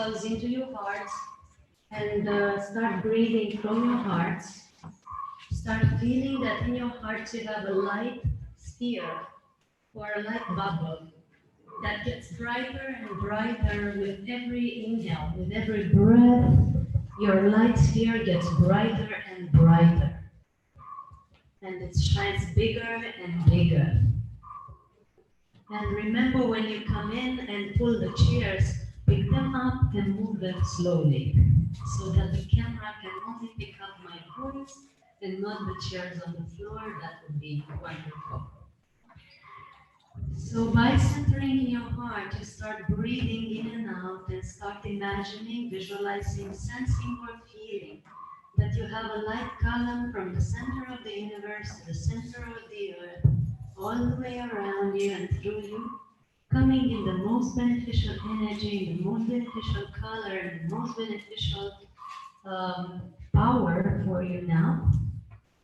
yourselves into your hearts and start breathing from your hearts. Start feeling that in your hearts you have a light sphere or a light bubble that gets brighter and brighter with every inhale, with every breath. Your light sphere gets brighter and brighter. And it shines bigger and bigger. And remember, when you come in and pull the chairs, pick them up and move them slowly, so that the camera can only pick up my voice and not the chairs on the floor. That would be wonderful. So by centering in your heart, you start breathing in and out and start imagining, visualizing, sensing or feeling that you have a light column from the center of the universe to the center of the earth, all the way around you and through you, coming in the most beneficial energy, in the most beneficial color, and the most beneficial power for you now.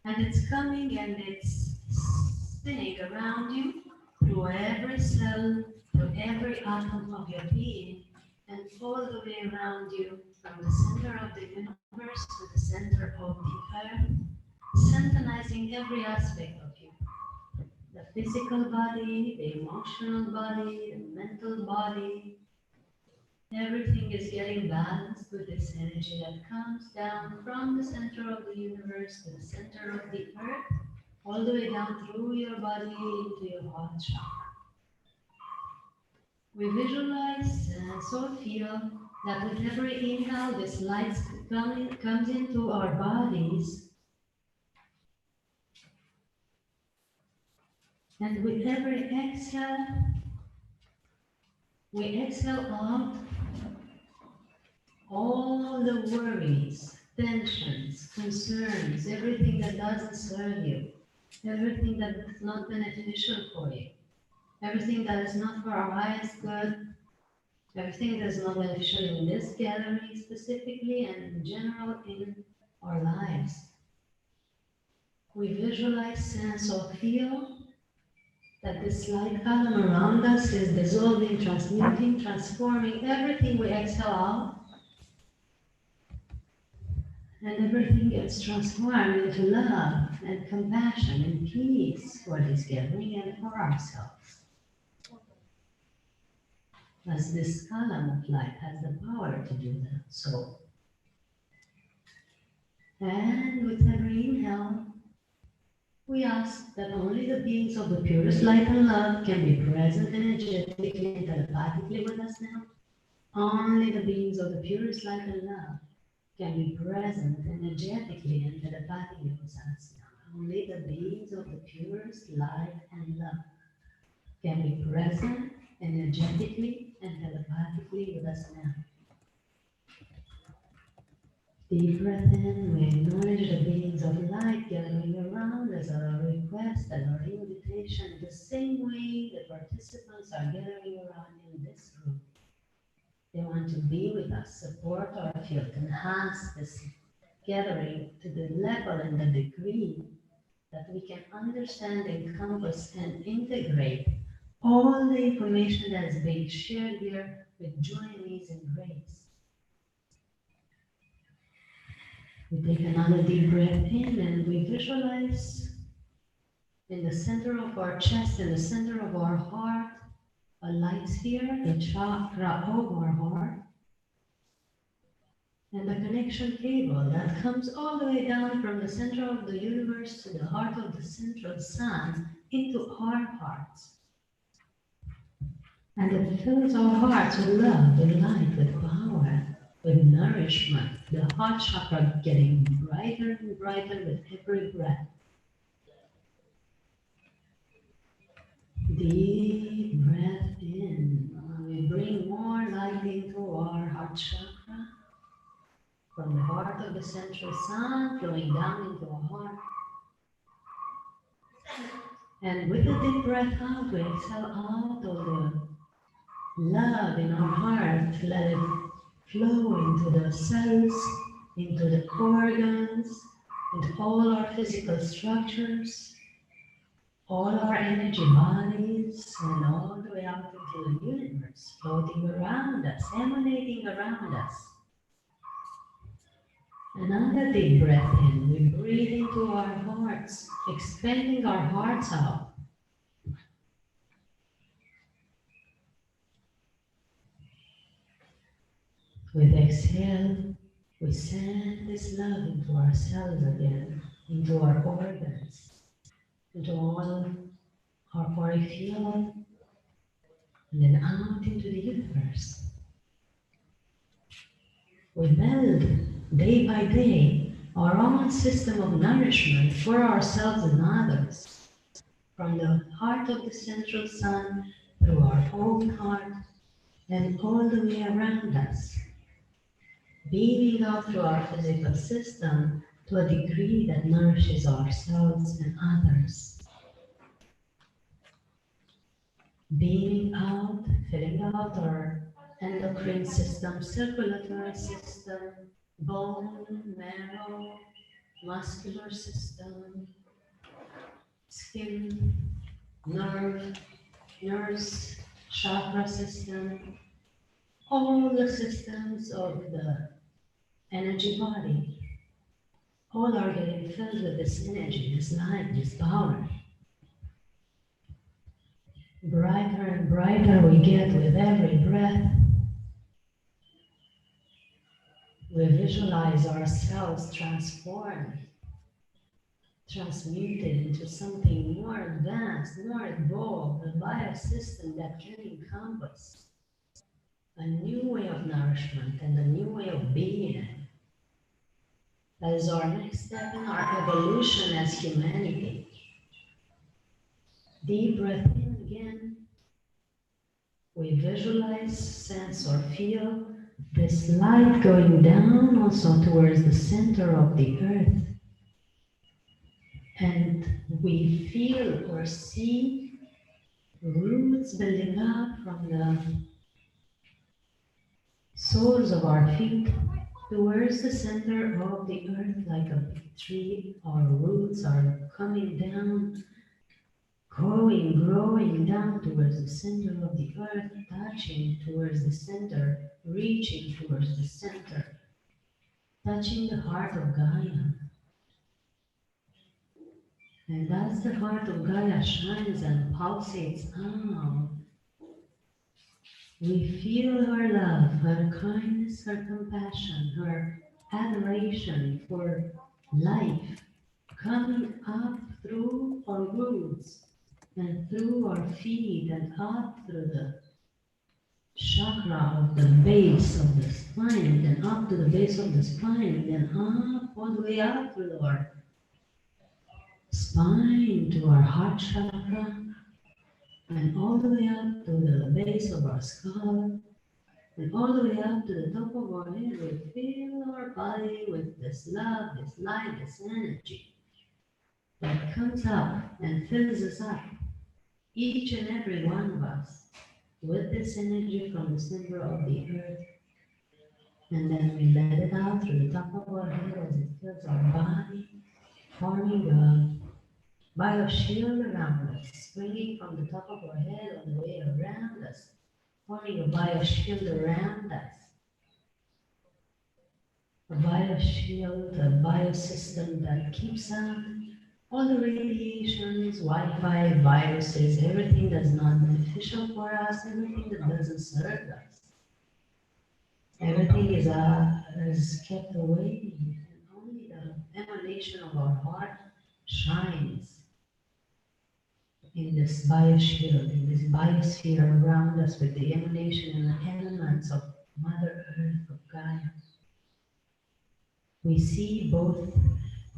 And it's coming and it's spinning around you through every cell, through every atom of your being, and all the way around you from the center of the universe to the center of the earth, synchronizing every aspect of you. The physical body, the emotional body, the mental body. Everything is getting balanced with this energy that comes down from the center of the universe to the center of the earth, all the way down through your body into your heart chakra. We visualize, sense or feel that with every inhale, this light comes into our bodies. And with every exhale, we exhale out all the worries, tensions, concerns, everything that doesn't serve you, everything that is not beneficial for you, everything that is not for our highest good, everything that is not beneficial in this gathering specifically and in general in our lives. We visualize, sense or feel that this light column around us is dissolving, transmuting, transforming everything we exhale out. And everything gets transformed into love and compassion and peace for this gathering and for ourselves. As this column of light has the power to do that. So, and with every inhale, we ask that only the beings of the purest light and love can be present energetically and telepathically with us now. Only the beings of the purest light and love can be present energetically and telepathically with us now. Only the beings of the purest light and love can be present energetically and telepathically with us now. Deep breath in, we acknowledge the beings of light gathering around as our request and our invitation, the same way the participants are gathering around in this room. They want to be with us, support our field, enhance this gathering to the level and the degree that we can understand, encompass, and integrate all the information that is being shared here with joy and ease and grace. We take another deep breath in and we visualize in the center of our chest, in the center of our heart, a light sphere, the chakra of our heart, and a connection cable that comes all the way down from the center of the universe to the heart of the central sun into our hearts. And it fills our hearts with love, with light, with power, with nourishment. The heart chakra getting brighter and brighter with every breath. Deep breath in. We bring more light into our heart chakra. From the heart of the central sun, flowing down into our heart. And with a deep breath out, we exhale out all the love in our heart. Let it flow into the cells, into the organs, into all our physical structures. all our energy bodies and all the way out into the universe, floating around us, emanating around us. Another deep breath in, we breathe into our hearts, expanding our hearts out. With exhale, we send this love into ourselves again, into our organs, into all our peripheral, and then out into the universe. We build day by day our own system of nourishment for ourselves and others, from the heart of the central sun through our own heart and all the way around us, beaming out through our physical system to a degree that nourishes ourselves and others. Beaming out, filling out our endocrine system, circulatory system, bone, marrow, muscular system, skin, nerves, chakra system, all the systems of the energy body, all are getting filled with this energy, this light, this power. Brighter and brighter we get with every breath. We visualize ourselves transformed, transmuted into something more advanced, more evolved, a biosystem that can encompass a new way of nourishment and a new way of being. That is our next step in our evolution as humanity. Deep breath in again. We visualize, sense, or feel this light going down also towards the center of the earth. And we feel or see roots building up from the soles of our feet towards the center of the earth like a big tree. Our roots are coming down, growing down towards the center of the earth, touching towards the center, reaching towards the center, touching the heart of Gaia. And as the heart of Gaia shines and pulsates out, we feel her love, her kindness, her compassion, her adoration for life coming up through our roots and through our feet and up through the chakra of the base of the spine, then up to the base of the spine, then up all the way up through our spine to our heart chakra, and all the way up to the base of our skull, and all the way up to the top of our head. We fill our body with this love, this light, this energy that comes up and fills us up, each and every one of us, with this energy from the center of the earth. And then we let it out through the top of our head as it fills our body, forming a bioshield around us, springing from the top of our head all the way around us, forming a bioshield around us. A bioshield, a biosystem that keeps out all the radiations, Wi-Fi, viruses, everything that's not beneficial for us, everything that doesn't serve us. Everything is kept away, and only the emanation of our heart shines in this bioshield, in this biosphere around us with the emanation and the elements of Mother Earth, of Gaia. We see both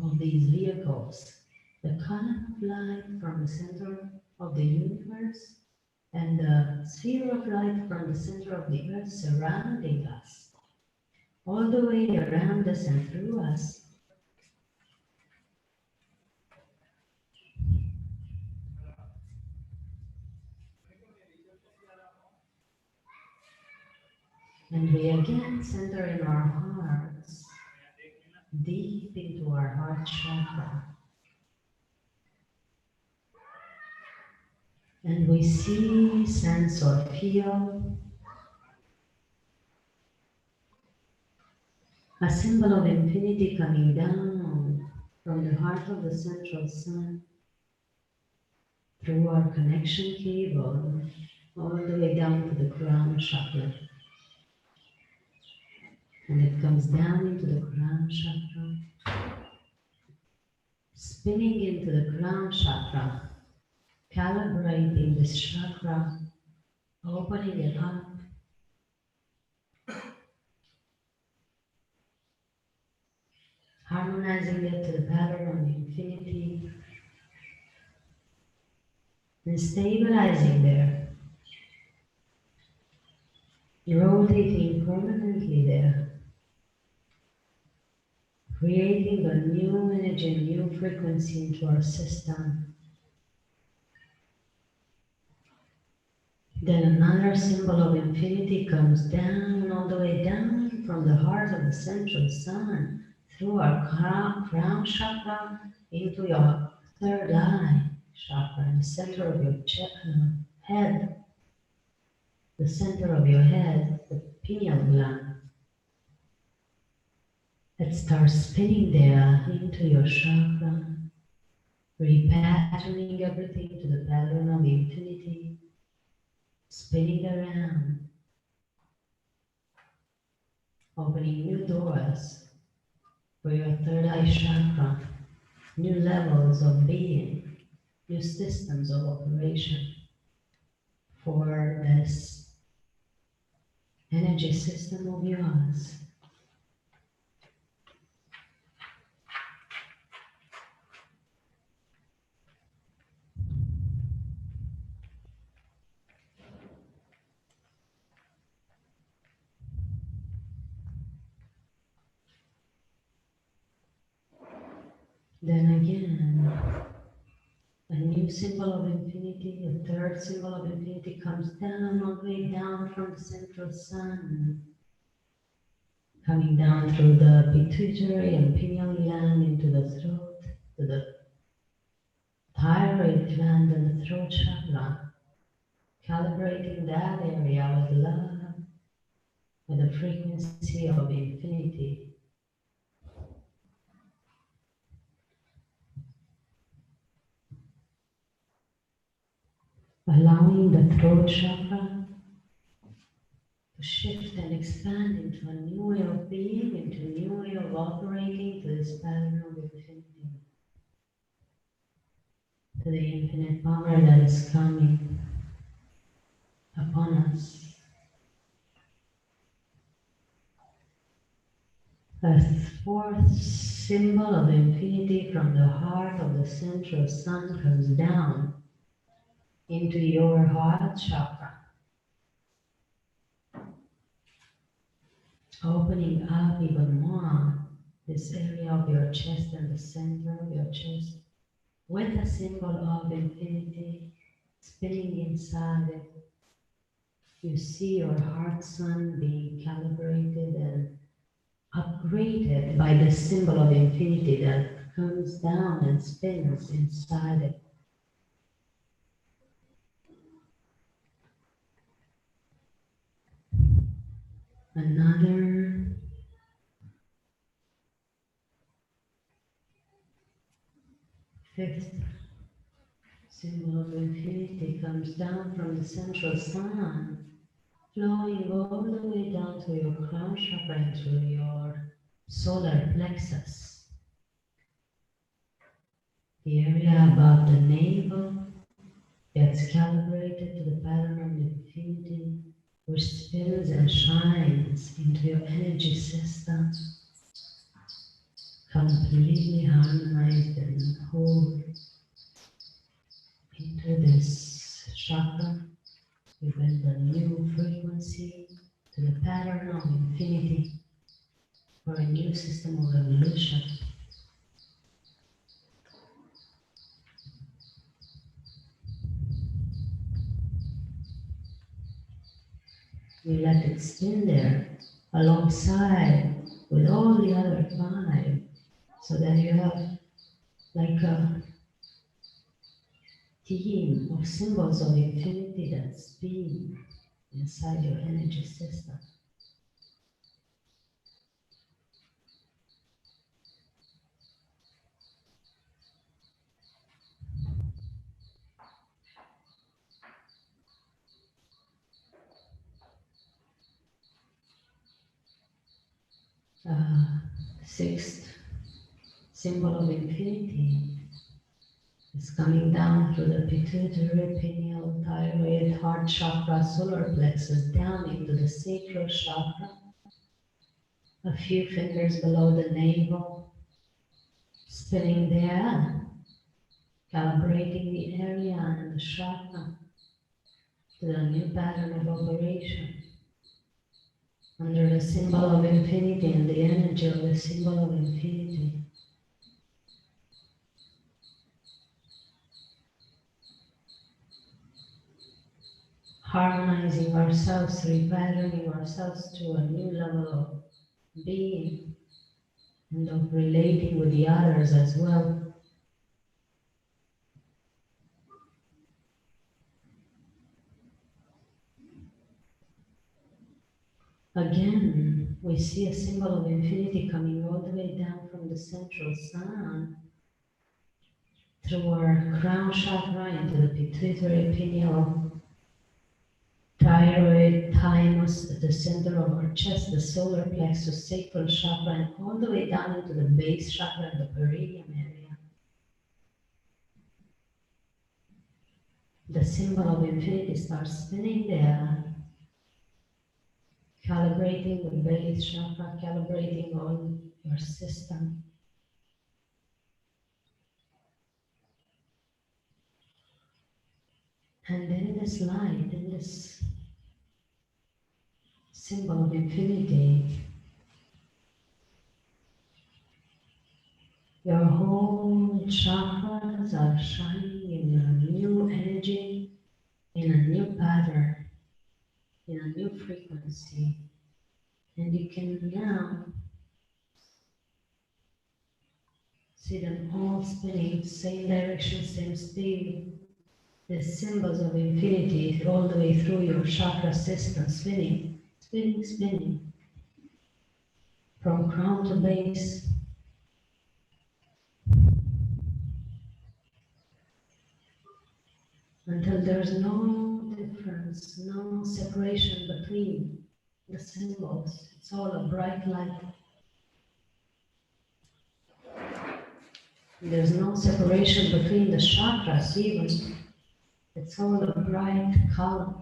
of these vehicles, the column of light from the center of the universe and the sphere of light from the center of the earth surrounding us, all the way around us and through us. And we again center in our hearts, deep into our heart chakra. And we see, sense or feel a symbol of infinity coming down from the heart of the central sun through our connection cable all the way down to the crown chakra. And it comes down into the crown chakra, spinning into the crown chakra, calibrating this chakra, opening it up, harmonizing it to the pattern of infinity, and stabilizing there, rotating permanently there, creating a new energy, new frequency into our system. Then another symbol of infinity comes down, all the way down from the heart of the central sun, through our crown chakra, into your third eye chakra, in the center of your head, the center of your head, the pineal gland. It starts spinning there into your chakra, repatterning everything to the pattern of infinity, spinning around, opening new doors for your third eye chakra, new levels of being, new systems of operation for this energy system of yours. Then again, a new symbol of infinity, a third symbol of infinity comes down, all the way down from the central sun, coming down through the pituitary and pineal gland into the throat, to the thyroid gland and the throat chakra, calibrating that area with love, with the frequency of infinity. Allowing the throat chakra to shift and expand into a new way of being, into a new way of operating to this pattern of infinity, to the infinite power that is coming upon us. A fourth symbol of infinity from the heart of the central sun comes down into your heart chakra, opening up even more this area of your chest and the center of your chest with a symbol of infinity spinning inside it. You see your heart sun being calibrated and upgraded by the symbol of infinity that comes down and spins inside it. Another fifth symbol of infinity comes down from the central sun, flowing all the way down to your crown chakra and to your solar plexus, the area above the navel gets calibrated to the pattern of infinity, which spins and shines into your energy system, completely harmonized and whole into this chakra. We build a new frequency to the pattern of infinity for a new system of evolution. We let it spin there alongside with all the other five, so that you have like a team of symbols of infinity that spin inside your energy system. Sixth symbol of infinity is coming down through the pituitary, pineal, thyroid, heart chakra, solar plexus, down into the sacral chakra, a few fingers below the navel, spinning there, calibrating the area and the chakra to the new pattern of operation. Under the symbol of infinity and the energy of the symbol of infinity. Harmonizing ourselves, repatterning ourselves to a new level of being and of relating with the others as well. Again, we see a symbol of infinity coming all the way down from the central sun through our crown chakra into the pituitary, pineal, thyroid, thymus, at the center of our chest, the solar plexus, sacral chakra, and all the way down into the base chakra and the perineum area. The symbol of infinity starts spinning there, calibrating the base chakra, calibrating all your system. And in this light, in this symbol of infinity, your whole chakras are shining in a new energy, in a new pattern, in a new frequency. And you can now see them all spinning, same direction, same speed. The symbols of infinity all the way through your chakra system, spinning, spinning, spinning, from crown to base. Until there's no difference, no separation between the symbols. It's all a bright light. There's no separation between the chakras even. It's all a bright column.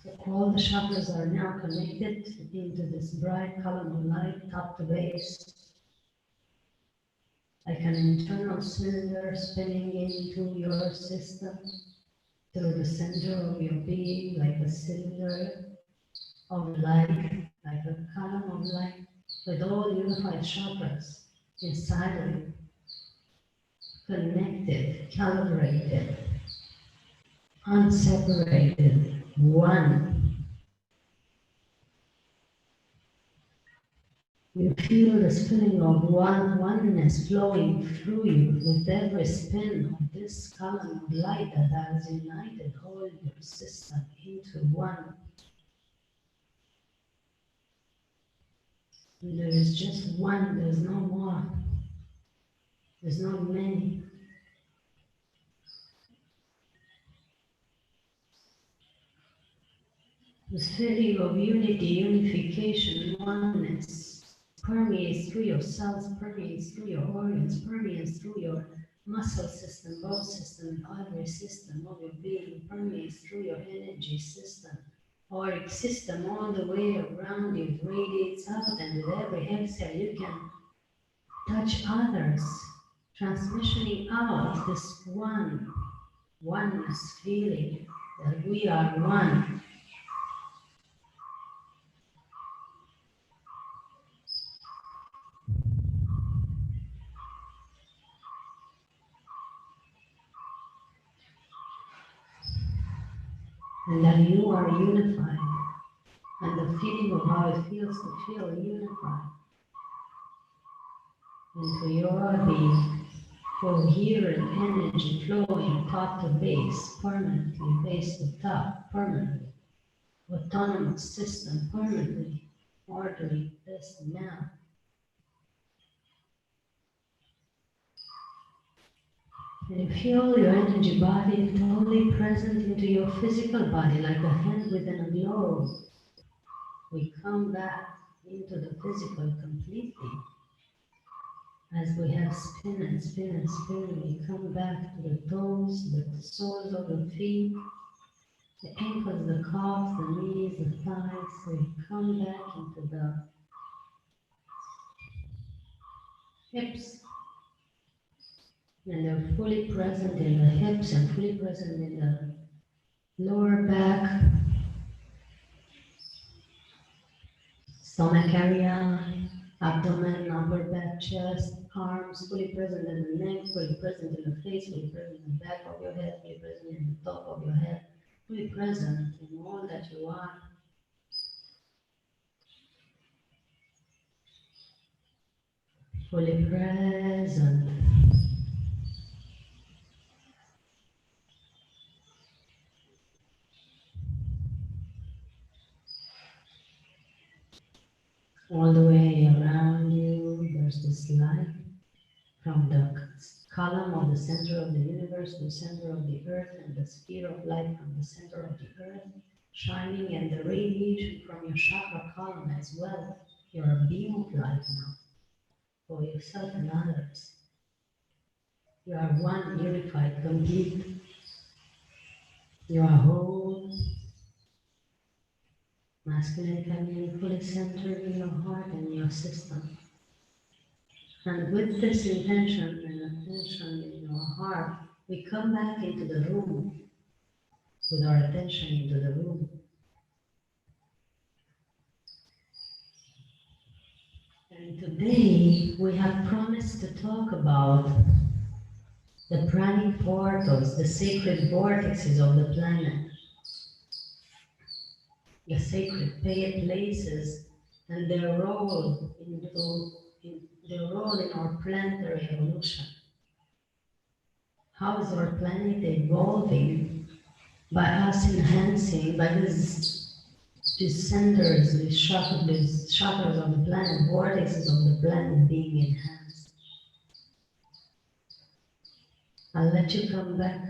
So all the chakras are now connected into this bright column of light, top to base. Like an internal cylinder spinning into your system through the center of your being, like a cylinder of light, like a column of light, with all unified chakras inside of you, connected, calibrated, unseparated, one. You feel this feeling of oneness flowing through you with every spin of this column of light that has united all your system into one. And there is just one, there's no more. There's not many. This feeling of unity, unification, oneness permeates through your cells, permeates through your organs, permeates through your muscle system, bone system, every system of your being, permeates through your energy system, auric system, all the way around you, it radiates out, and with every exhale you can touch others, transmissioning out this oneness feeling that we are one. And that you are unified, and the feeling of how it feels to feel unified into your being. coherent energy flowing top to base, permanently, base to top, permanently, autonomous system, permanently, ordering this now. And you feel your energy body totally present into your physical body, like a hand within a glove. We come back into the physical completely. As we have spin and spin and spin, we come back to the toes, the soles of the feet, the ankles, the calves, the knees, the thighs. We come back into the hips. And they're fully present in the hips and fully present in the lower back, stomach area, abdomen, upper back, chest, arms, fully present in the neck, fully present in the face, fully present in the back of your head, fully present in the top of your head, fully present in all that you are. Fully present. All the way around you, there's this light from the column of the center of the universe to the center of the earth, and the sphere of light from the center of the earth, shining, and the radiation from your chakra column as well. You're a beam of light now, for yourself and others. You are one, unified, complete. You are whole, masculine, feminine, fully centered in your heart and your system. And with this intention and attention in your heart, we come back into the room, with our attention into the room. And today we have promised to talk about the pranic portals, the sacred vortexes of the planet, the sacred places, and their role in our planetary evolution. How is our planet evolving by us enhancing, by these centers, these chakras of the planet, vortexes of the planet being enhanced? I'll let you come back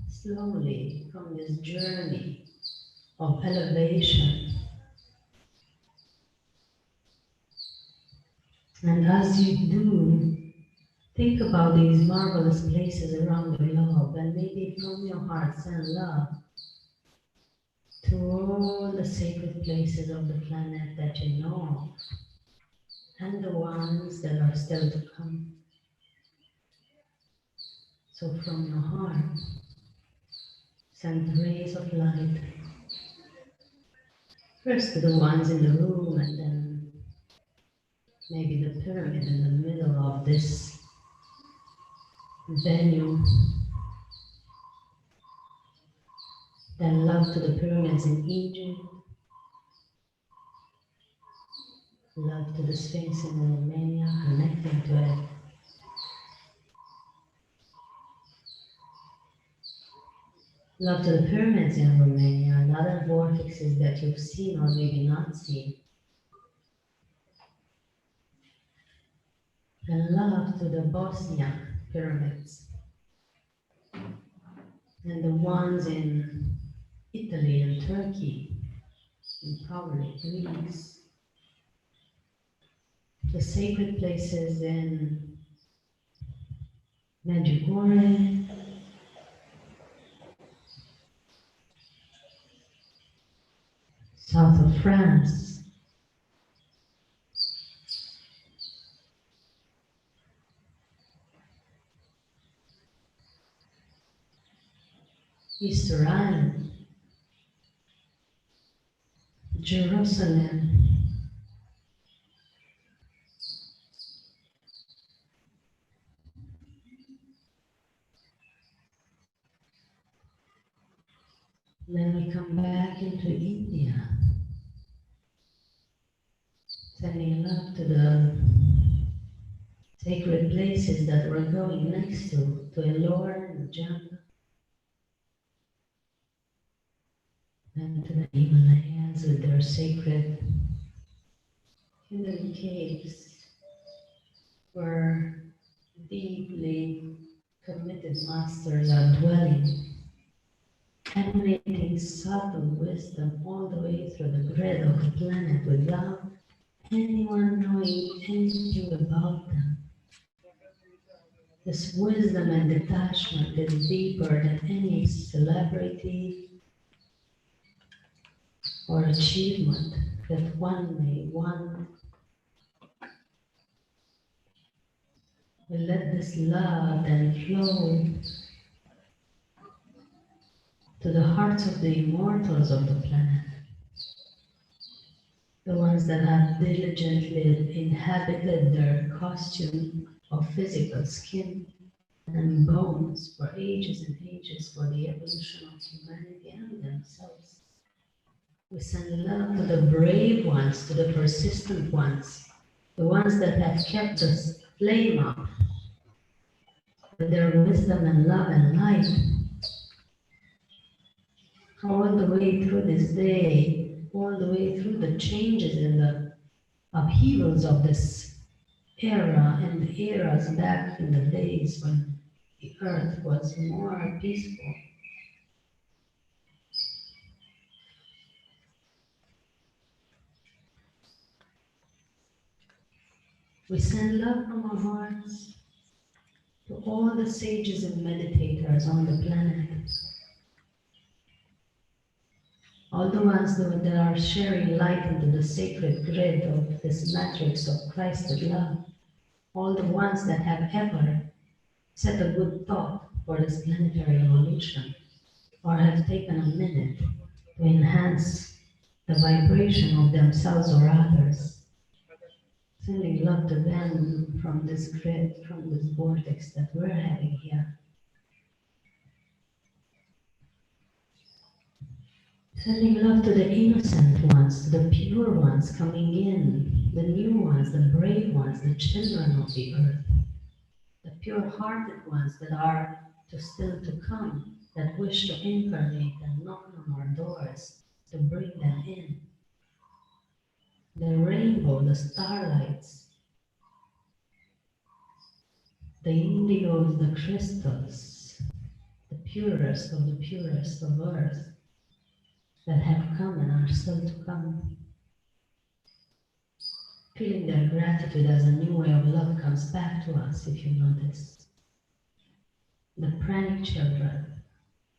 slowly from this journey of elevation. And as you do, think about these marvelous places around the globe, and maybe from your heart send love to all the sacred places of the planet that you know of, and the ones that are still to come. So from your heart, send rays of light, first to the ones in the room, and then maybe the pyramid in the middle of this venue. Then love to the pyramids in Egypt, love to the Sphinx in Romania, connecting to it. Love to the pyramids in Romania and other vortexes that you've seen or maybe not seen. And love to the Bosnia pyramids and the ones in Italy and Turkey and probably Greece. The sacred places in Medjugorje, south of France, Easter Island, Jerusalem, then we come back into India, sending love to the sacred places that we're going next to Elora and Java, and to the Himalayas with their sacred hidden caves, where deeply committed masters are dwelling, emanating subtle wisdom all the way through the grid of the planet without anyone knowing anything about them. This wisdom and detachment is deeper than any celebrity or achievement that one may want. We let this love then flow to the hearts of the immortals of the planet, the ones that have diligently inhabited their costume of physical skin and bones for ages and ages for the evolution of humanity and themselves. We send love to the brave ones, to the persistent ones, the ones that have kept the flame up with their wisdom and love and light all the way through this day, all the way through the changes and the upheavals of this era and the eras back in the days when the earth was more peaceful. We send love from our hearts to all the sages and meditators on the planet, all the ones that are sharing light into the sacred grid of this matrix of Christed love, all the ones that have ever set a good thought for this planetary evolution, or have taken a minute to enhance the vibration of themselves or others, sending love to them from this grid, from this vortex that we're having here. Sending love to the innocent ones, to the pure ones coming in, the new ones, the brave ones, the children of the earth, the pure-hearted ones that are still to come, that wish to incarnate and knock on our doors to bring them in. The rainbow, the starlights, the indigos, the crystals, the purest of earth that have come and are still to come. Feeling their gratitude as a new way of love comes back to us, if you notice. The Pranic children,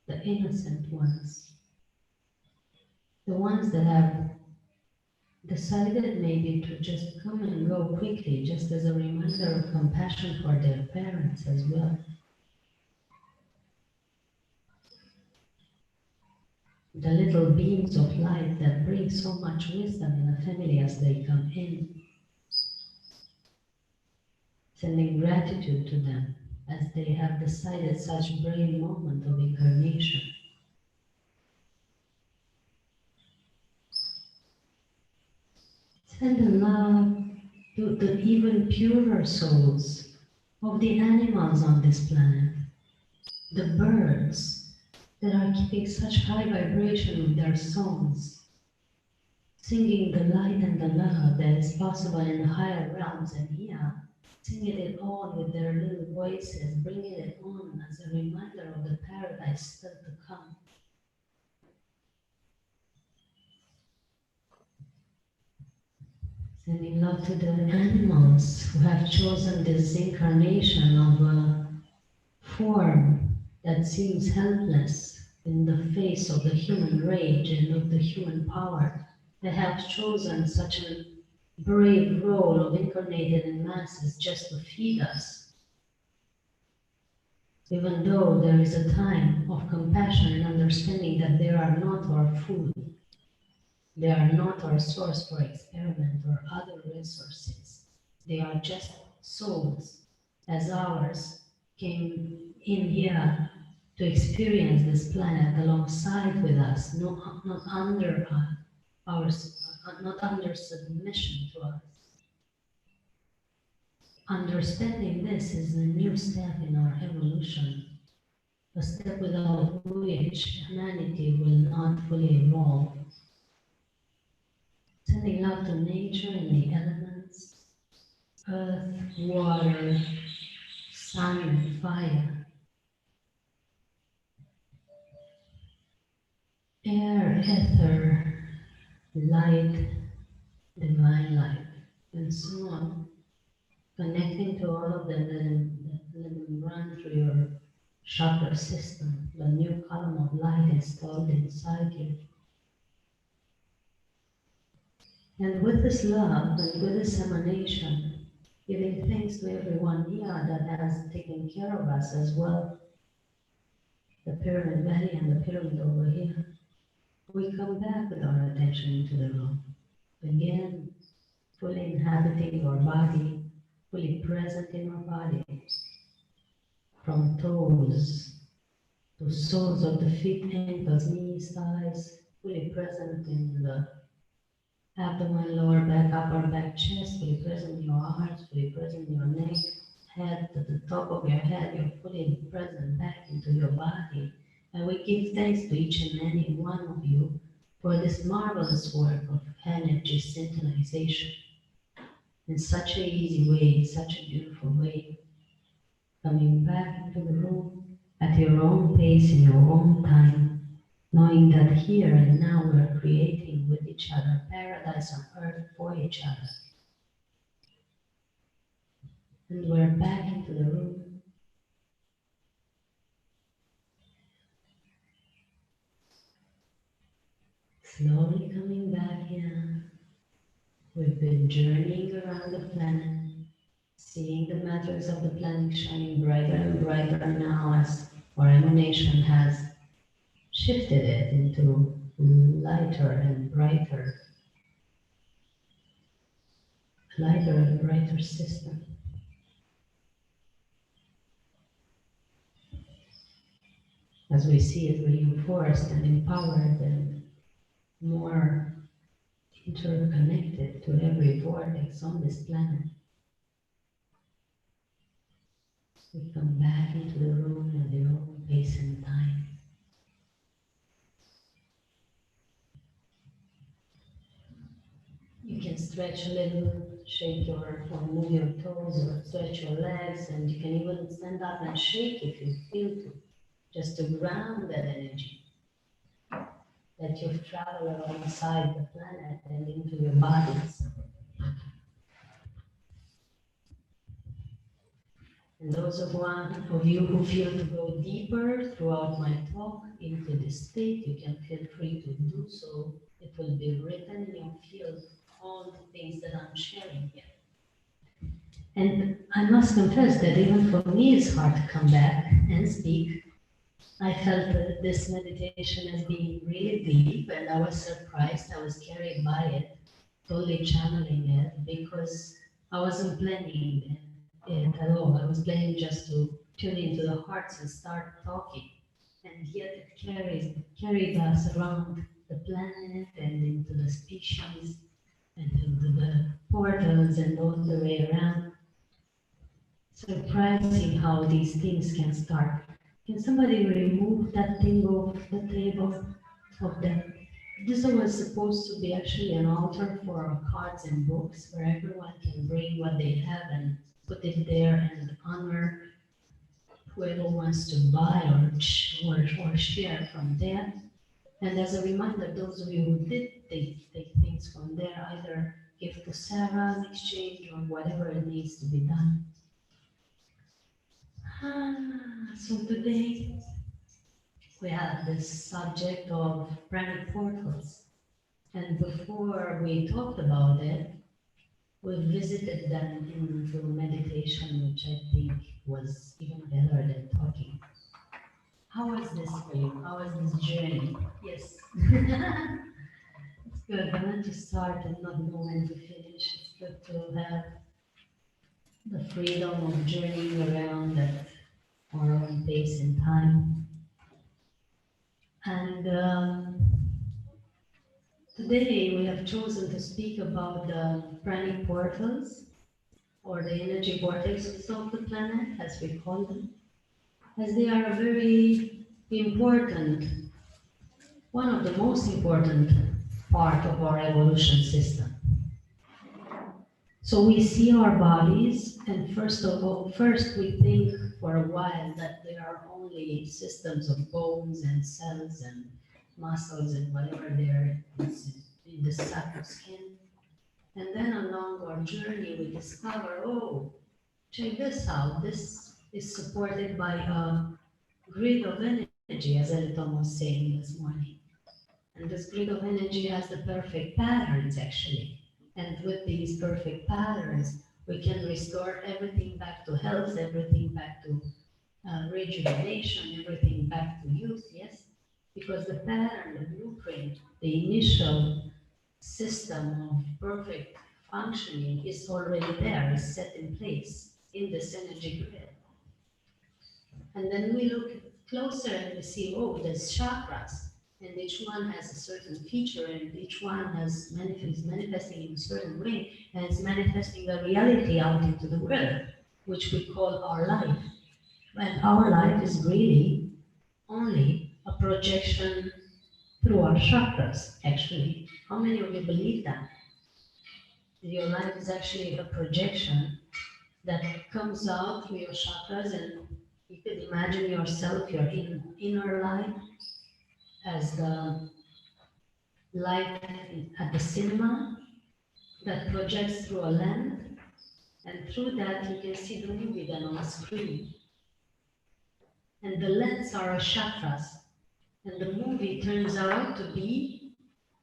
the innocent ones, the ones that have decided maybe to just come and go quickly, just as a reminder of compassion for their parents as well. The little beams of light that bring so much wisdom in a family as they come in. Sending gratitude to them as they have decided such brave moment of incarnation. Send love to the even purer souls of the animals on this planet, the birds that are keeping such high vibration with their songs, singing the light and the love that is possible in the higher realms and here, singing it all with their little voices, bringing it on as a reminder of the paradise still to come. Sending love to the animals who have chosen this incarnation of a form that seems helpless in the face of the human rage and of the human power. They have chosen such a brave role of incarnated in masses just to feed us. Even though there is a time of compassion and understanding that they are not our food, they are not our source for experiment or other resources. They are just souls as ours came in here to experience this planet alongside with us, not under not under submission to us. Understanding this is a new step in our evolution, a step without which humanity will not fully evolve. Sending love to nature and the elements, earth, water, sun and fire, air, ether, light, divine life, and so on. Connecting to all of them, let them run through your chakra system, the new column of light installed inside you. And with this love and with this emanation, giving thanks to everyone here that has taken care of us as well, the pyramid valley and the pyramid over here, we come back with our attention into the room. Again, fully inhabiting our body, fully present in our body, from toes to soles of the feet, ankles, knees, thighs, fully present in the abdomen, lower back, upper back, chest, fully present in your arms, fully present in your neck, head to the top of your head, you're fully present back into your body. And we give thanks to each and any one of you for this marvelous work of energy synchronization in such an easy way, such a beautiful way, coming back into the room at your own pace, in your own time, knowing that here and now we're creating with each other paradise on earth for each other. And we're back into the room. Slowly coming back here. We've been journeying around the planet, seeing the matters of the planet shining brighter and brighter now as our emanation has shifted it into lighter and brighter system. As we see it reinforced and empowered and more interconnected to every vortex on this planet. We come back into the room at their own pace and time. You can stretch a little, shake or move your toes or stretch your legs, and you can even stand up and shake if you feel to, just to ground that energy that you've traveled alongside the planet and into your bodies. And those of you who feel to go deeper throughout my talk into this state, you can feel free to do so. It will be written in your field, all the things that I'm sharing here. And I must confess that even for me it's hard to come back and speak. I felt this meditation as being really deep, and I was surprised. I was carried by it, totally channeling it, because I wasn't planning it at all. I was planning just to tune into the hearts and start talking. And yet it carried us around the planet and into the species and into the portals and all the way around. Surprising how these things can start. Can somebody remove that thing off the table of them? This was supposed to be actually an altar for cards and books where everyone can bring what they have and put it there and honor whoever wants to buy or share from there. And as a reminder, those of you who did take things from there, either give to Sarah in exchange or whatever it needs to be done. So today we have this subject of pranic portals. And before we talked about it, we visited them into meditation, which I think was even better than talking. How was this for you? How was this journey? Yes. It's good. I want to start and not know when to finish. It's good to have the freedom of journeying around at our own pace and time. And today we have chosen to speak about the pranic portals. or the energy vortexes of the planet, as we call them, as they are a very important, one of the most important part of our evolution system. So we see our bodies, and first we think for a while that they are only systems of bones and cells and muscles and whatever there is in the sack of skin. And then along our journey we discover, oh, check this out. This is supported by a grid of energy, as Elton was saying this morning. And this grid of energy has the perfect patterns, actually. And with these perfect patterns, we can restore everything back to health, everything back to rejuvenation, everything back to youth, yes? Because the pattern, the blueprint, the initial system of perfect functioning is already there, is set in place in this energy grid. And then we look closer and we see, oh, there's chakras, and each one has a certain feature, and each one is manifesting in a certain way, and it's manifesting the reality out into the world, which we call our life. And our life is really only a projection through our chakras, actually. How many of you believe that? Your life is actually a projection that comes out through your chakras, and you could imagine yourself, your inner life, as the light at the cinema that projects through a lens, and through that you can see the movie then on the screen. And the lens are our chakras, and the movie turns out to be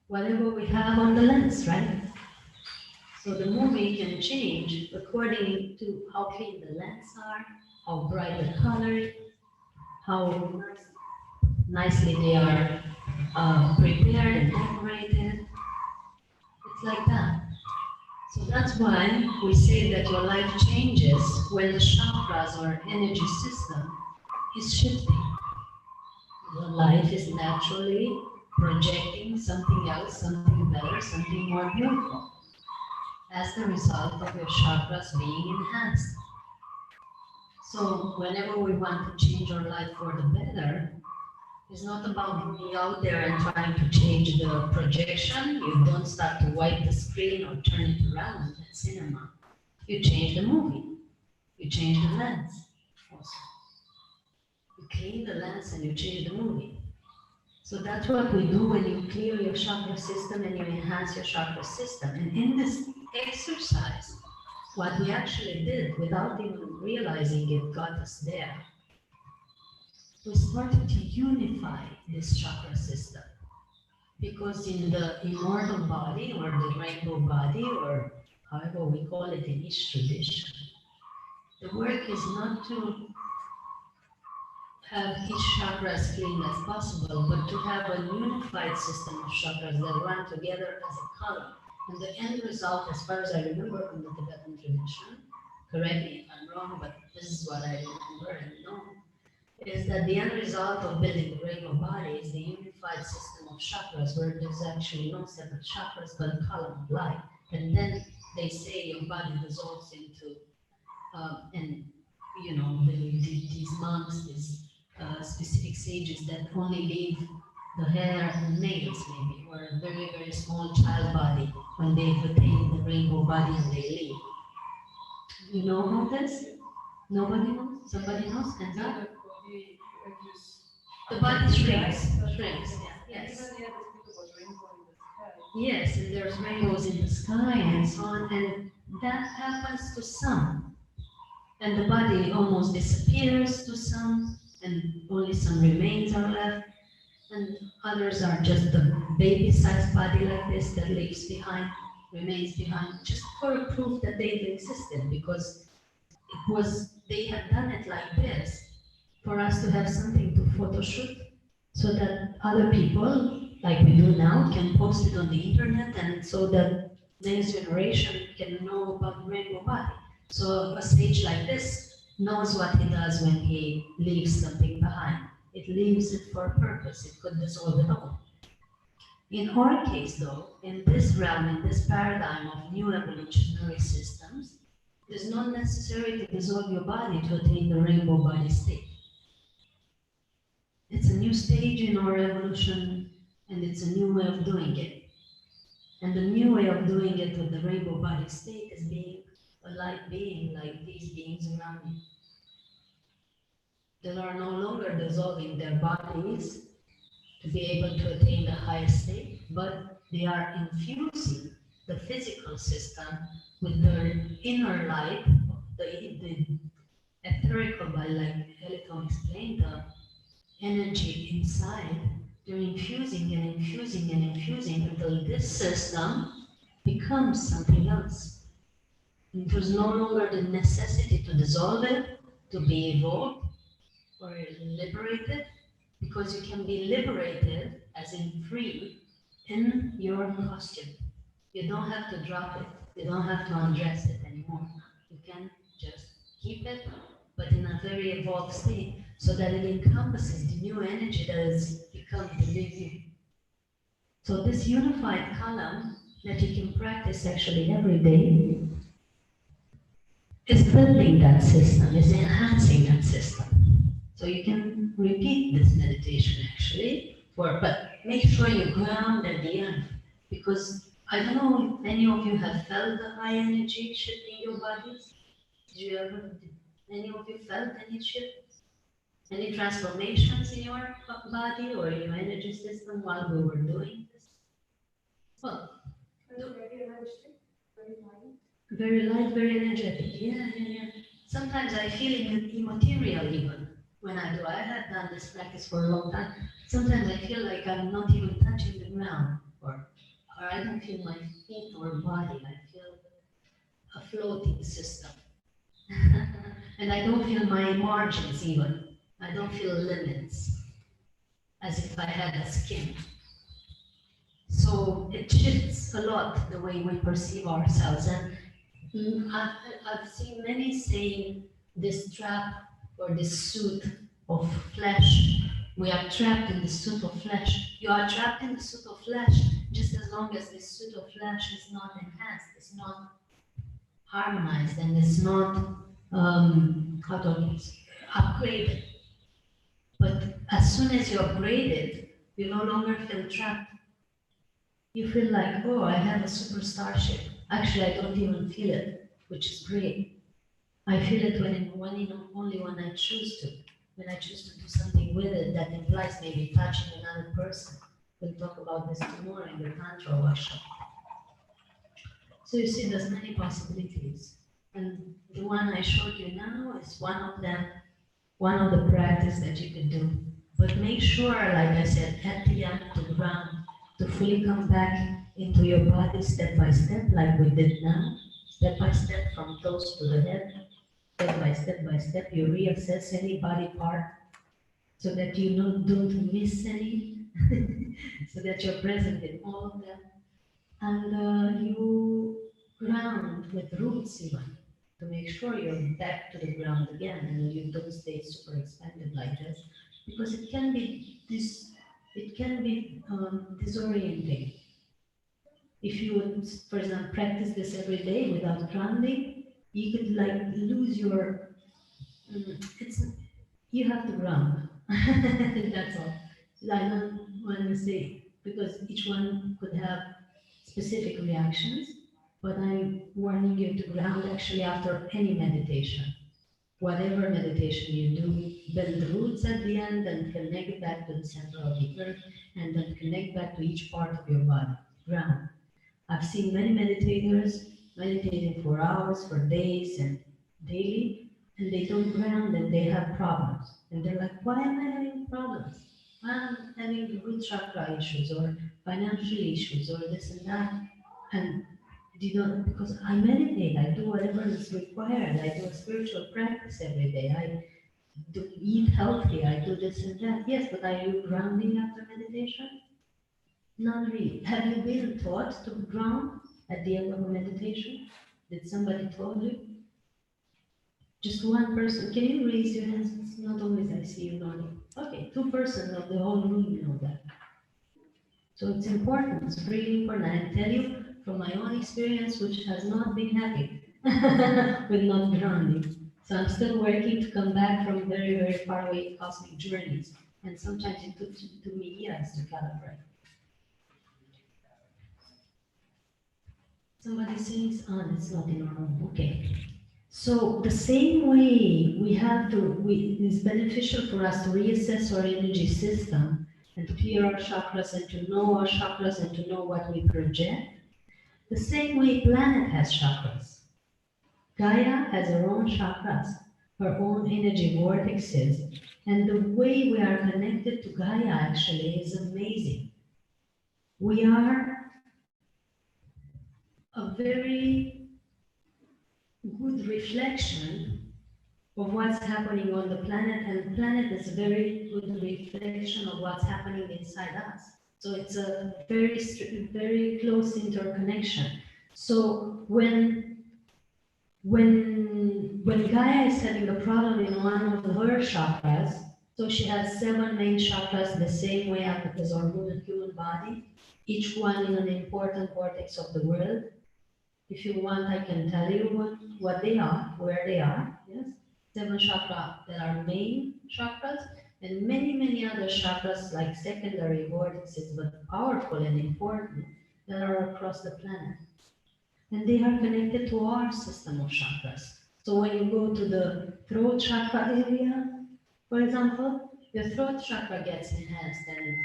whatever we have on the lens, right? So the movie can change according to how clean the lens are, how bright the color, how nicely they are prepared and decorated. It's like that. So that's why we say that your life changes when the chakras or energy system is shifting. Your life is naturally projecting something else, something better, something more beautiful, as the result of your chakras being enhanced. So whenever we want to change our life for the better, it's not about being out there and trying to change the projection. You don't start to wipe the screen or turn it around at cinema. You change the movie. You change the lens also. You clean the lens and you change the movie. So that's what we do when you clear your chakra system and you enhance your chakra system. And in this exercise, what we actually did without even realizing it got us there. We started to unify this chakra system. Because in the immortal body or the rainbow body or however we call it in each tradition, the work is not to have each chakra as clean as possible, but to have a unified system of chakras that run together as a column. And the end result, as far as I remember from the Tibetan tradition, correct me if I'm wrong, but this is what I remember and know, is that the end result of building the rainbow body is the unified system of chakras, where there's actually no separate chakras, but a column of light. And then they say your body dissolves into, and you know, these monks, these specific sages that only leave the hair and nails maybe, or a very, very small child body when they've attained the rainbow body and they leave. You know about this? Nobody knows? Somebody knows? And that? The body shrinks, yes. Yes, and there's rainbows in the sky and so on, and that happens to some. And the body almost disappears to some, and only some remains are left, and others are just a baby-sized body like this that leaves behind, remains behind, just for a proof that they've existed, because they had done it like this for us to have something to photo shoot, so that other people, like we do now, can post it on the internet, and so that next generation can know about the rainbow body. So a sage like this knows what he does when he leaves something behind. It leaves it for a purpose. It could dissolve it all. In our case, though, in this realm, in this paradigm of new evolutionary systems, It is not necessary to dissolve your body to attain the rainbow body state. It's a new stage in our evolution, and it's a new way of doing it. And the new way of doing it with the rainbow body state is being a light being like these beings around you. They are no longer dissolving their bodies to be able to attain the highest state, but they are infusing the physical system with their inner light, the etherical body, like Helicon explained, the energy inside. They're infusing and infusing and infusing until this system becomes something else. And there's no longer the necessity to dissolve it, to be evolved or liberated, because you can be liberated, as in free, in your costume. You don't have to drop it. You don't have to undress it anymore. You can just keep it, but in a very evolved state, so that it encompasses the new energy that has become the new you. So this unified column that you can practice actually every day is building that system, is enhancing that system. So you can repeat this meditation actually, but make sure you ground at the end, because I don't know if any of you have felt the high energy shifting your bodies. Did any of you felt any shifts? Any transformations in your body or your energy system while we were doing this? Well, very light, very energetic. Yeah. Sometimes I feel immaterial even when I do. I have done this practice for a long time. Sometimes I feel like I'm not even touching the ground, or I don't feel my feet or body. I feel a floating system. And I don't feel my margins even. I don't feel limits, as if I had a skin. So it shifts a lot the way we perceive ourselves. And I've seen many saying this trap or this suit of flesh. We are trapped in the suit of flesh. You are trapped in the suit of flesh just as long as this suit of flesh is not enhanced, it's not harmonized, and it's not upgraded. But as soon as you upgrade it, you no longer feel trapped. You feel like, oh, I have a super starship. Actually, I don't even feel it, which is great. I feel it only when I choose to. When I choose to do something with it that implies maybe touching another person. We'll talk about this tomorrow in the tantra workshop. So you see, there's many possibilities. And the one I showed you now is one of them, one of the practice that you can do. But make sure, like I said, at the end to ground, to fully come back into your body step by step, like we did now, step by step from toes to the head, step by step, you reassess any body part so that you don't miss any, so that you're present in all of them. And you ground with roots even, to make sure you're back to the ground again and you don't stay super expanded like this, because it can be disorienting. If you would, for example, practice this every day without grounding, you could like lose your. You have to ground. That's all. I don't want to say, because each one could have specific reactions, but I'm warning you to ground actually after any meditation. Whatever meditation you do, build roots at the end and connect back to the center of the earth, and then connect back to each part of your body. Ground. I've seen many meditators meditating for hours, for days, and daily, and they don't ground and they have problems. And they're like, why am I having problems? I'm having root chakra issues or financial issues or this and that. And because I meditate, I do whatever is required. I do a spiritual practice every day. I do eat healthy. I do this and that. Yes, but are you grounding after meditation? Not really. Have you been taught to ground at the end of a meditation? Did somebody told you? Just one person. Can you raise your hands? It's not always I see you nodding. Okay, 2% of the whole room know that. So it's important. It's really important. I tell you from my own experience, which has not been happy. with not grounding. So I'm still working to come back from very, very far away cosmic journeys. And sometimes it took me years to calibrate. Somebody says, oh, it's not in our home. Okay. So the same way we have to, it's beneficial for us to reassess our energy system and to clear our chakras and to know our chakras and to know what we project. The same way planet has chakras. Gaia has her own chakras, her own energy vortexes, and the way we are connected to Gaia actually is amazing. We are a very good reflection of what's happening on the planet, and the planet is a very good reflection of what's happening inside us. So it's a very close interconnection. So when Gaia is having a problem in one of her chakras, so she has 7 main chakras the same way as our human body, each one in an important vortex of the world. If you want, I can tell you what they are, where they are. Yes, 7 chakras that are main chakras, and many other chakras like secondary vortexes, but powerful and important, that are across the planet. And they are connected to our system of chakras. So when you go to the throat chakra area, for example, your throat chakra gets enhanced and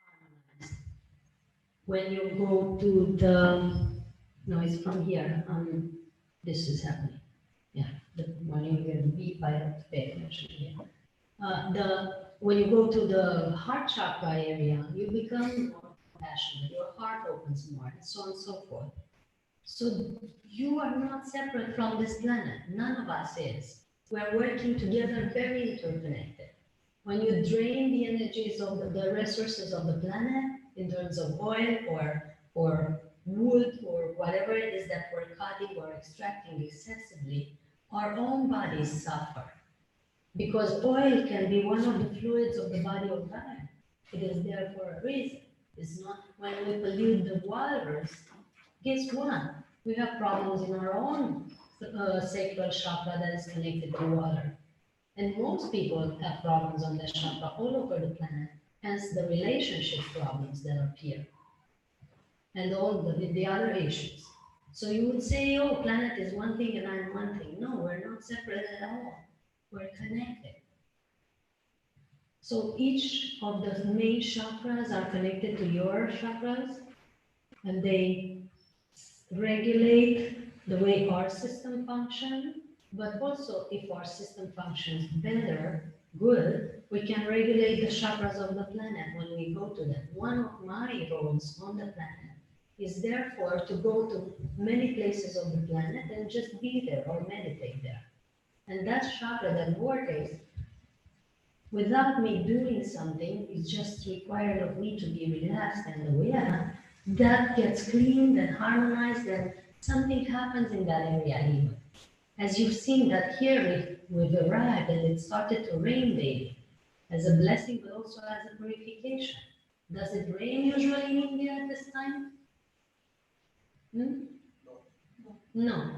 harmonized. When you go to the, no, it's from here, this is happening. Yeah, when you get the beep, I have to pay attention here. When you go to the heart chakra area, you become more compassionate, your heart opens more, and so on and so forth. So you are not separate from this planet. None of us is. We are working together, very interconnected. When you drain the energies of the resources of the planet in terms of oil or wood or whatever it is that we're cutting or extracting excessively, our own bodies suffer. Because oil can be one of the fluids of the body of God. It is there for a reason. It's not when we pollute the waters. Guess what? We have problems in our own sacral chakra that is connected to water. And most people have problems on that chakra all over the planet, hence the relationship problems that appear. And all the other issues. So you would say, oh, planet is one thing and I'm one thing. No, we're not separate at all. We're connected. So each of the main chakras are connected to your chakras, and they regulate the way our system functions, but also if our system functions better, good, we can regulate the chakras of the planet when we go to them. One of my roles on the planet is therefore to go to many places of the planet and just be there or meditate there. And that chakra, that vortex, without me doing something, it's just required of me to be relaxed and aware, that gets cleaned and harmonized and something happens in that area even. As you've seen that here we've arrived and it started to rain daily as a blessing but also as a purification. Does it rain usually in India at this time? No.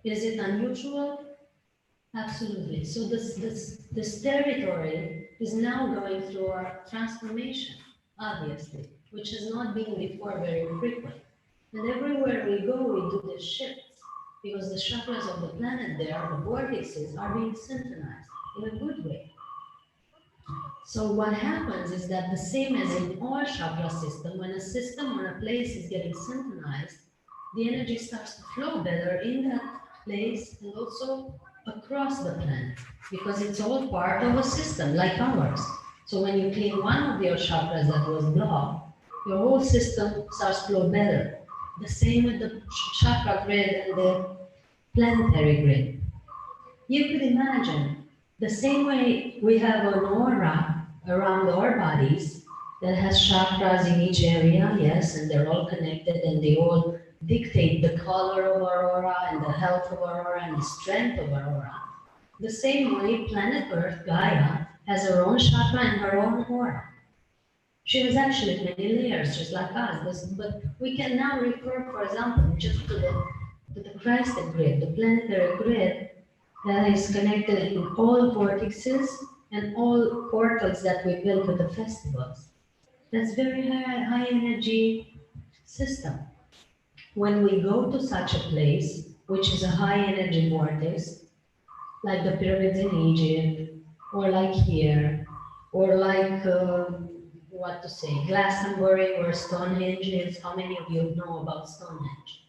Is it unusual? Absolutely. So this territory is now going through our transformation, obviously, which has not been before very frequent. And everywhere we go, we do this shift because the chakras of the planet there, the vortexes, are being synchronized in a good way. So what happens is that the same as in our chakra system, when a system or a place is getting synchronized, the energy starts to flow better in that place and also across the planet, because it's all part of a system like ours. So when you clean one of your chakras that was blocked, your whole system starts to flow better. The same with the chakra grid and the planetary grid. You could imagine the same way we have an aura around our bodies that has chakras in each area, yes, and they're all connected and they all dictate the color of our aura and the health of our aura and the strength of our aura. The same way planet Earth, Gaia, has her own chakra and her own aura. She has actually many layers, just like us, but we can now refer, for example, just to to the Christed grid, the planetary grid that is connected in all vortices and all portals that we build with the festivals. That's very high energy system. When we go to such a place, which is a high energy vortex, like the pyramids in Egypt, or like here, or like, what to say, Glastonbury or Stonehenge is. How many of you know about Stonehenge?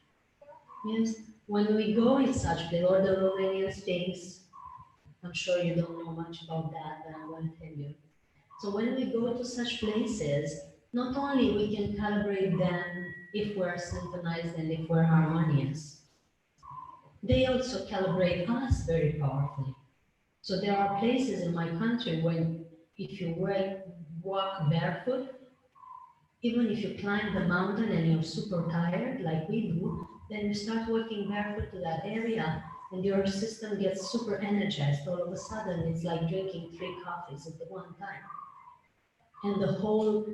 Yes, when we go in such place, or the Romanian Sphinx, I'm sure you don't know much about that, but I'm going to tell you. So when we go to such places, not only we can calibrate them if we're synchronized and if we're harmonious, they also calibrate us very powerfully. So there are places in my country where if you walk barefoot, even if you climb the mountain and you're super tired, like we do, then you start walking barefoot to that area and your system gets super energized. All of a sudden, it's like drinking 3 coffees at the one time. And the whole,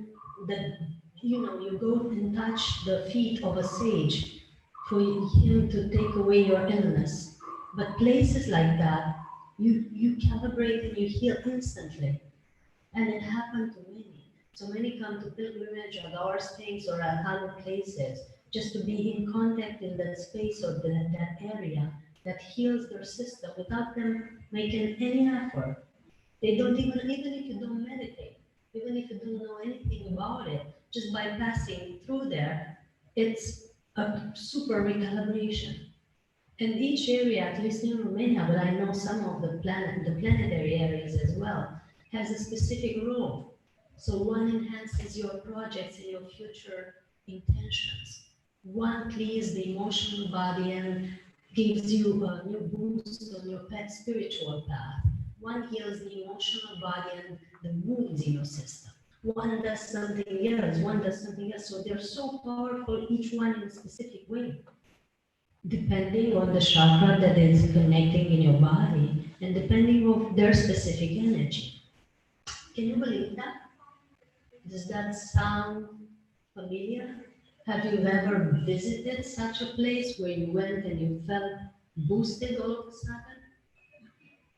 you go and touch the feet of a sage for him to take away your illness. But places like that, you calibrate and you heal instantly. And it happened to many. So many come to pilgrimage or our things or other places just to be in contact in that space or that area that heals their system without them making any effort. They don't even if you don't meditate, even if you don't know anything about it, just by passing through there, it's a super recalibration. And each area, at least in Romania, but I know some of the planetary areas as well, has a specific role. So one enhances your projects and your future intentions. One clears the emotional body and gives you a new boost on your pet spiritual path. One heals the emotional body and the wounds in your system. One does something else, one does something else. So they're so powerful, each one in a specific way, depending on the chakra that is connecting in your body and depending on their specific energy. Can you believe that? Does that sound familiar? Have you ever visited such a place where you went and you felt boosted all of a sudden?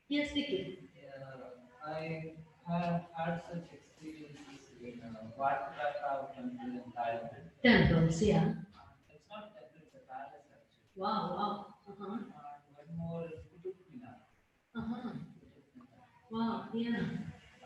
Yes, Vicky. Yeah, I have had such experiences in Wat temple in Thailand. Temples, yeah. It's not a temple, it's a palace actually. Wow, wow. Uh-huh. And one more is Kutub Minar. Uh-huh. Wow, yeah.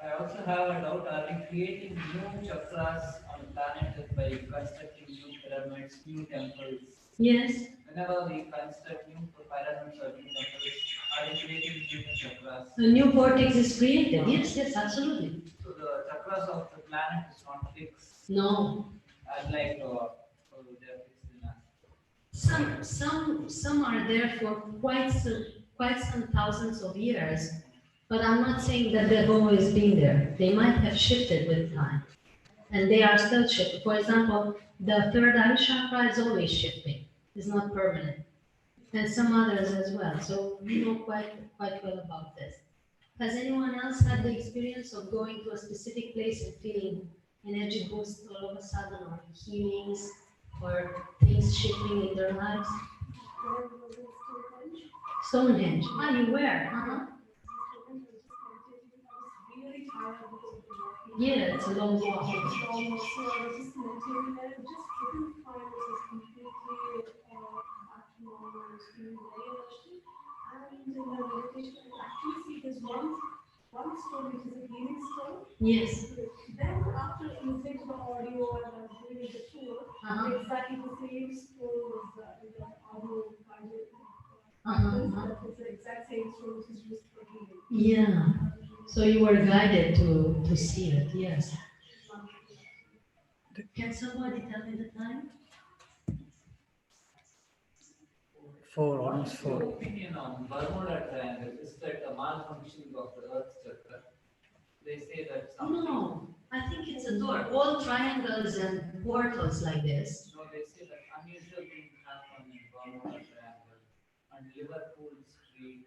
I also have a doubt, are we creating new chakras on the planet by constructing new pyramids, new temples? Yes. Whenever we construct new pyramids or new temples, are we creating new chakras? A new vortex is created. Yes, yes, absolutely. So the chakras of the planet is not fixed. No. Unlike they are fixed in us. Some are there for quite some thousands of years, but I'm not saying that they've always been there. They might have shifted with time, and they are still shifting. For example, the third eye chakra is always shifting; it's not permanent, and some others as well. So we know quite well about this. Has anyone else had the experience of going to a specific place and feeling energy boost all of a sudden, or healings, or things shifting in their lives? Stonehenge. Ah, you were? Uh-huh. Yeah, it's a long walk. Yes. Then after listening to the audio and doing the tour, exactly the same story was in the audio guided. It's the exact same story which is used for healing. Yeah. So you were guided to see it, yes. Can somebody tell me the time? 4, almost 4. Your opinion on Bermuda Triangle is that a malfunctioning of the Earth's chakra? They say that something. No, I think it's a door. All triangles and portals like this. No, they say that unusual things happen in Bermuda Triangle and Liverpool Street.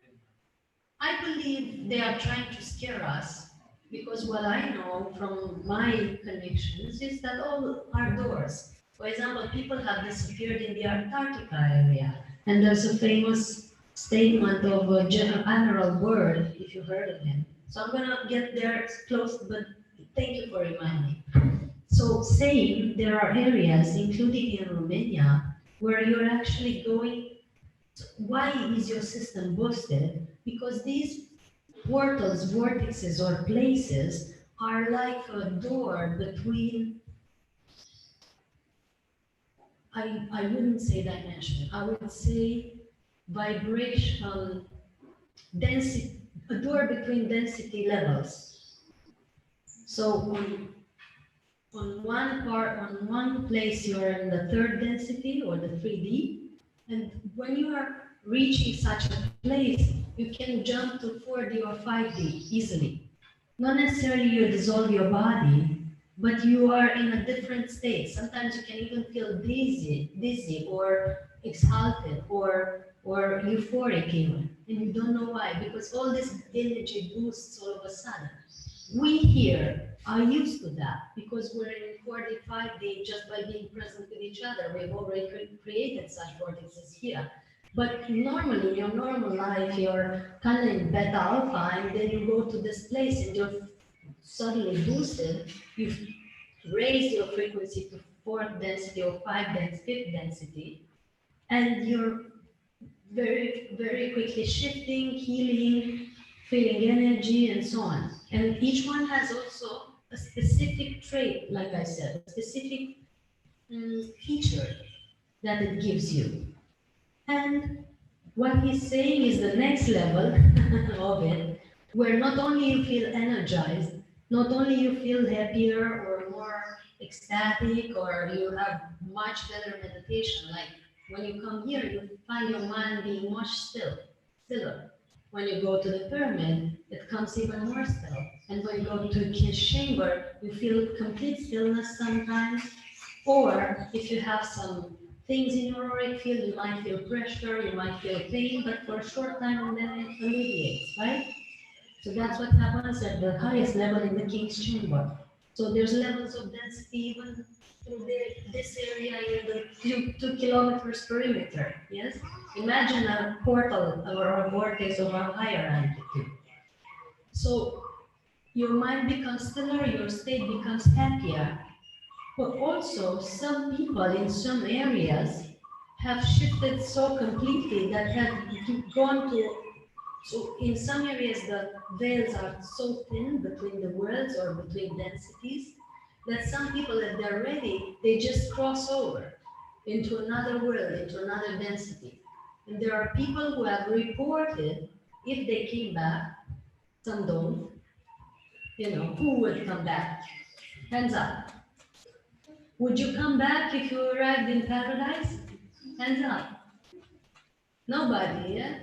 I believe they are trying to scare us because what I know from my connections is that all are doors. For example, people have disappeared in the Antarctica area And there's a famous statement of Admiral Byrd, if you heard of him. So I'm gonna get there close, but thank you for reminding. So saying there are areas, including in Romania, where you're actually going. Why is your system boosted? Because these portals, vortexes, or places are like a door between, I wouldn't say dimension, I would say vibration, density, a door between density levels. So on one place you're in the third density or the 3D, and when you are reaching such a place, you can jump to 4D or 5D easily. Not necessarily you dissolve your body, but you are in a different state. Sometimes you can even feel dizzy or exalted or euphoric even, and you don't know why, because all this energy boosts all of a sudden. We here are used to that because we're in 45 days just by being present with each other. We've already created such vortices here. But normally, in your normal life, you're kind of in beta alpha, and then you go to this place and you're suddenly boosted. You've raised your frequency to fourth density or fifth density, and you're very quickly shifting, healing, feeling energy, and so on. And each one has also a specific trait, like I said, a specific feature that it gives you. And what he's saying is the next level of it, where not only you feel energized, not only you feel happier or more ecstatic, or you have much better meditation. Like when you come here, you find your mind being much stiller. When you go to the pyramid, it comes even more still. And when you go to his chamber, you feel complete stillness sometimes. Or if you have some things in your auric field, you might feel pressure, you might feel pain, but for a short time and then it alleviates, right? So that's what happens at the highest level in the king's chamber. So there's levels of density even through this area in the 2 kilometers perimeter, yes? Imagine a portal or a vortex of a higher amplitude. So your mind becomes stiller, your state becomes happier. But also, some people in some areas have shifted so completely that have gone to, so in some areas the veils are so thin between the worlds or between densities that some people, if they're ready, they just cross over into another world, into another density. And there are people who have reported, if they came back, some don't, who would come back? Hands up. Would you come back if you arrived in paradise? Hands up. Nobody, yeah?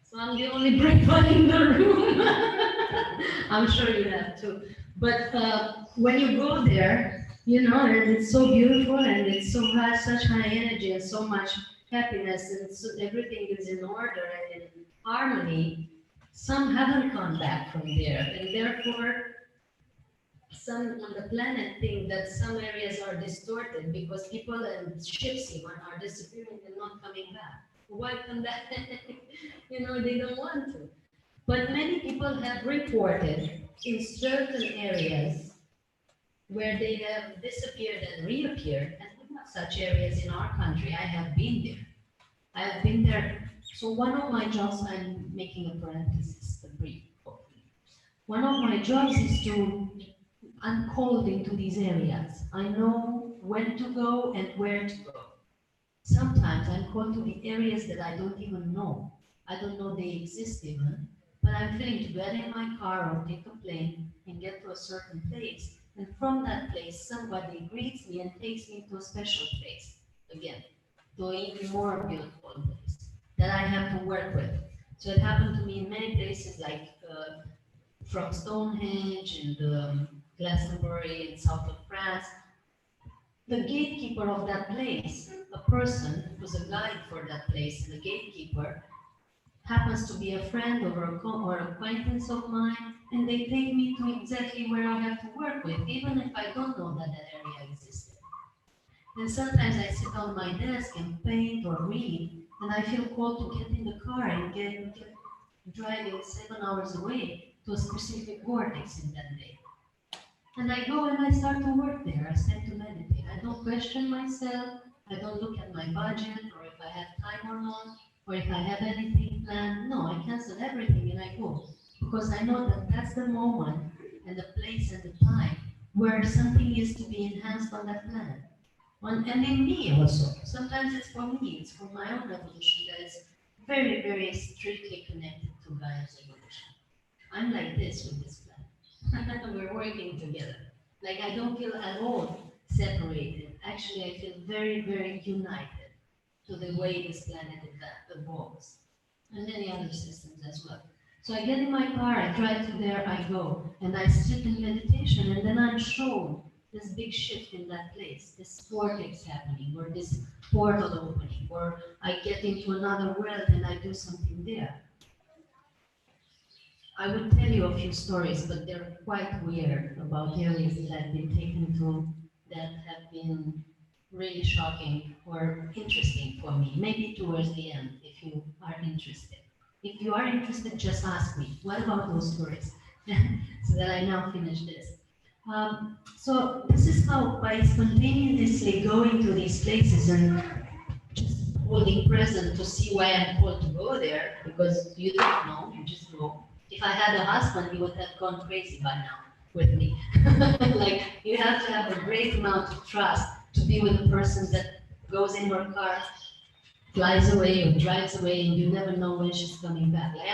So I'm the only brave one in the room. I'm sure you have too. But when you go there, and it's so beautiful and it's such high energy and so much happiness and so everything is in order and in harmony, some haven't come back from there. And therefore, some on the planet think that some areas are distorted because people and ships even are disappearing and not coming back. Why come back? They don't want to. But many people have reported in certain areas where they have disappeared and reappeared, and we have such areas in our country. I have been there. I have been there. So one of my jobs, I'm making a parenthesis, the brief. One of my jobs is I'm called into these areas. I know when to go and where to go. Sometimes I'm called to the areas that I don't even know. I don't know they exist even, but I'm feeling to get in my car or take a plane and get to a certain place. And from that place, somebody greets me and takes me to a special place. Again, to an even more beautiful place that I have to work with. So it happened to me in many places like from Stonehenge and Glastonbury in south of France. The gatekeeper of that place, a person who's a guide for that place, and the gatekeeper happens to be a friend or acquaintance of mine, and they take me to exactly where I have to work with, even if I don't know that that area existed. And sometimes I sit on my desk and paint or read, and I feel called to get in the car and get driving 7 hours away to a specific vortex in that day. And I go and I start to work there. I start to meditate. I don't question myself. I don't look at my budget or if I have time or not, or if I have anything planned. No, I cancel everything and I go. Because I know that that's the moment and the place and the time where something is to be enhanced on that planet. And in me also. Sometimes it's for me, it's for my own evolution that is very, very strictly connected to Gaia's evolution. I'm like this with this planet. We're working together. Like I don't feel at all separated. Actually, I feel very, very united to the way this planet evolves. And many other systems as well. So I get in my car, I drive to there, I go, and I sit in meditation, and then I'm shown this big shift in that place, this vortex happening, or this portal opening, or I get into another world and I do something there. I would tell you a few stories, but they're quite weird about areas that I've been taken to that have been really shocking or interesting for me. Maybe towards the end, if you are interested. If you are interested, just ask me, what about those stories? So that I now finish this. So this is how, by spontaneously going to these places and just holding present to see why I'm called to go there, because you don't know, you just go. If I had a husband, he would have gone crazy by now with me. Like, you have to have a great amount of trust to be with a person that goes in her car, flies away or drives away, and you never know when she's coming back. Like, I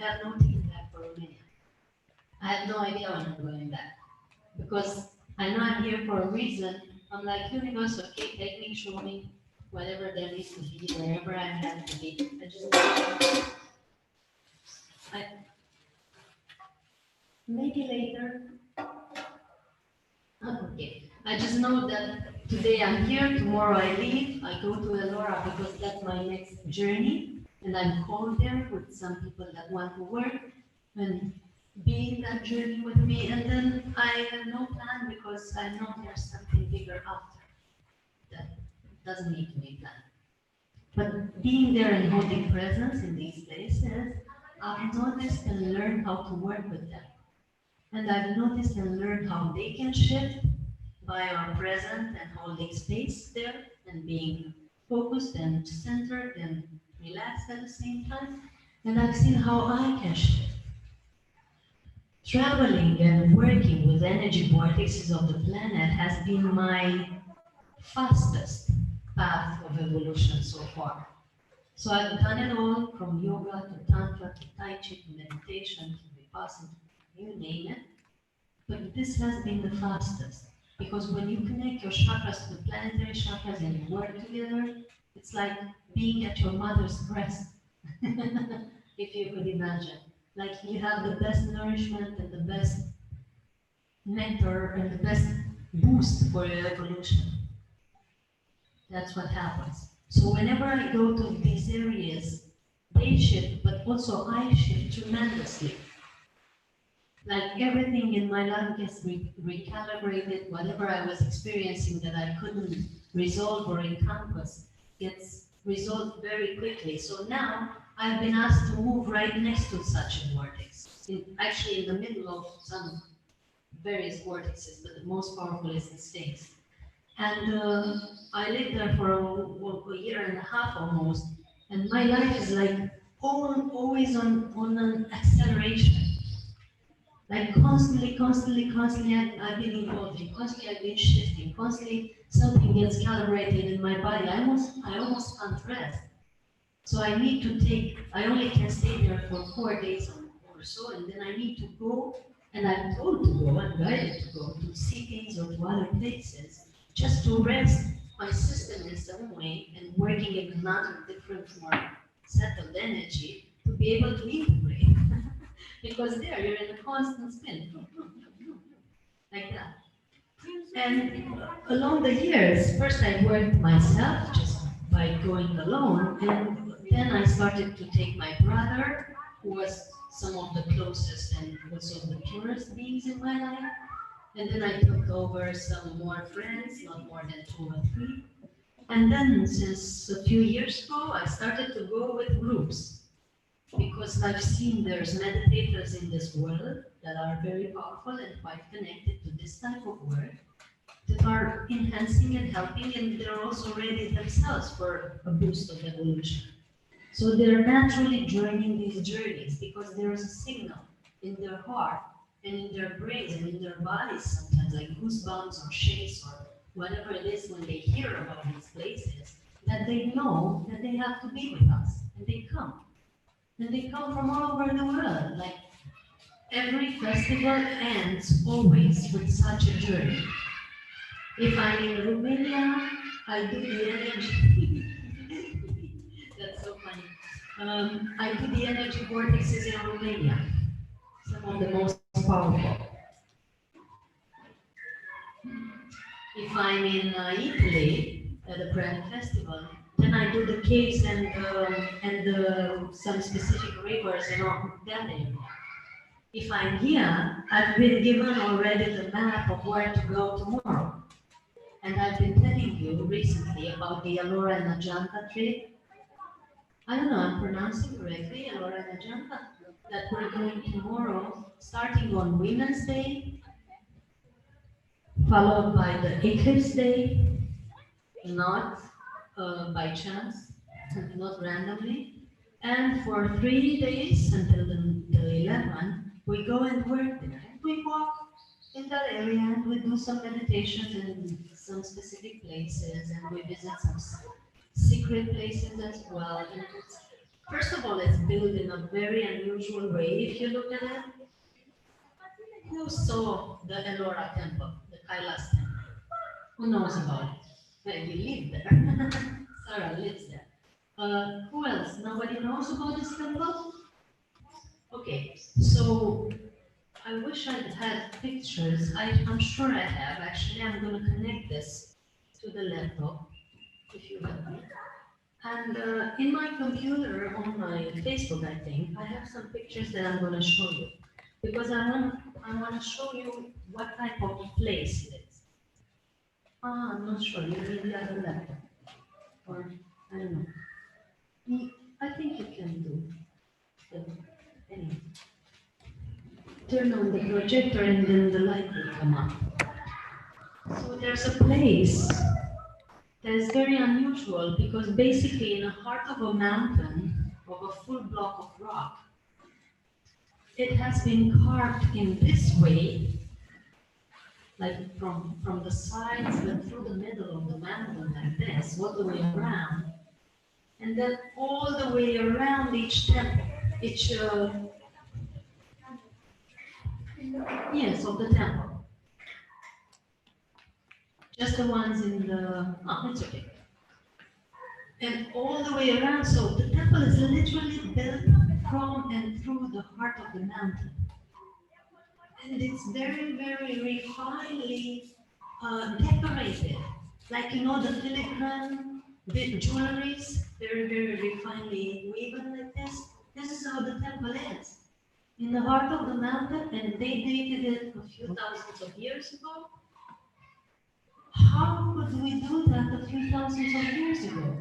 have no ticket back for Romania. I have no idea when I'm going back. Because I know I'm here for a reason. I'm like, universe, okay, take me, show me whatever there needs to be, wherever I have to be. Maybe later. Okay. I just know that today I'm here, tomorrow I leave, I go to Elora because that's my next journey, and I'm called there with some people that want to work and be in that journey with me, and then I have no plan because I know there's something bigger after that doesn't need to be planned. But being there and holding presence in these places, I've noticed and learned how to work with them. And I've noticed and learned how they can shift by our present and holding space there and being focused and centered and relaxed at the same time. And I've seen how I can shift. Traveling and working with energy vortexes of the planet has been my fastest path of evolution so far. So I've done it all from yoga to tantra to tai chi to meditation to vipassana, you name it. But this has been the fastest because when you connect your chakras to the planetary chakras and you work together, it's like being at your mother's breast, if you could imagine. Like you have the best nourishment and the best nectar and the best boost for your evolution. That's what happens. So whenever I go to these areas, they shift, but also I shift tremendously. Like everything in my life gets recalibrated, whatever I was experiencing that I couldn't resolve or encompass gets resolved very quickly. So now I've been asked to move right next to such a vortex, actually in the middle of some various vortexes, but the most powerful is the Sphinx. And I lived there for a year and a half almost, and my life is like always on an acceleration. Like constantly, I've been evolving, constantly I've been shifting, constantly something gets calibrated in my body. I almost can't rest. So I only can stay there for 4 days or so, and then I need to go, and I'm told to go, I'm guided to go to cities or to other places, just to rest my system in some way and working in another different more set of energy to be able to integrate. Because there you're in a constant spin, like that. And along the years, first I worked myself just by going alone, and then I started to take my brother, who was some of the closest and also the purest beings in my life, and then I took over some more friends, not more than 2 or 3, And then since a few years ago, I started to go with groups because I've seen there's meditators in this world that are very powerful and quite connected to this type of work that are enhancing and helping, and they're also ready themselves for a boost of evolution. So they're naturally joining these journeys because there is a signal in their heart and in their brains and in their bodies sometimes, like goosebumps or shakes or whatever it is when they hear about these places, that they know that they have to be with us. And they come. And they come from all over the world. Like every festival ends always with such a journey. If I'm in Romania, I do the energy. That's so funny. I do the energy vortexes in Romania, some of the most powerful. If I'm in Italy at the Pranic Festival, then I do the caves and some specific rivers and all that area. If I'm here, I've been given already the map of where to go tomorrow. And I've been telling you recently about the Alora and Ajanta trip. I don't know, I'm pronouncing correctly, Alora and Ajanta, that we're going tomorrow, starting on Women's Day, followed by the Eclipse Day, not by chance, not randomly. And for 3 days until the 11th, we go and work there. And we walk in that area and we do some meditations in some specific places and we visit some secret places as well. And first of all, it's built in a very unusual way. If you look at it, who saw the Ellora temple, the Kailas temple? Who knows about it? Well, you live there. Sarah lives there. Who else? Nobody knows about this temple? Okay, so I wish I'd had pictures. I'm sure I have. Actually, I'm going to connect this to the laptop, if you let me. And in my computer, on my Facebook, I think, I have some pictures that I'm going to show you. Because I want to show you what type of place it is. I'm not sure. You need the other laptop. Or, I don't know. I think you can do. Anyway. Turn on the projector and then the light will come up. So there's a place that is very unusual because basically in the heart of a mountain, of a full block of rock, it has been carved in this way, like from the sides and through the middle of the mountain like this, all the way around. And then all the way around each temple, yes, of the temple. Just the ones in the, oh, it's okay. And all the way around, so the temple is literally built from and through the heart of the mountain. And it's very, very refinedly decorated. Like, you know, the filigrane jewelries, very, very refinedly woven like this. This is how the temple is. In the heart of the mountain, and they dated it a few thousands of years ago. How could we do that a few thousands of years ago?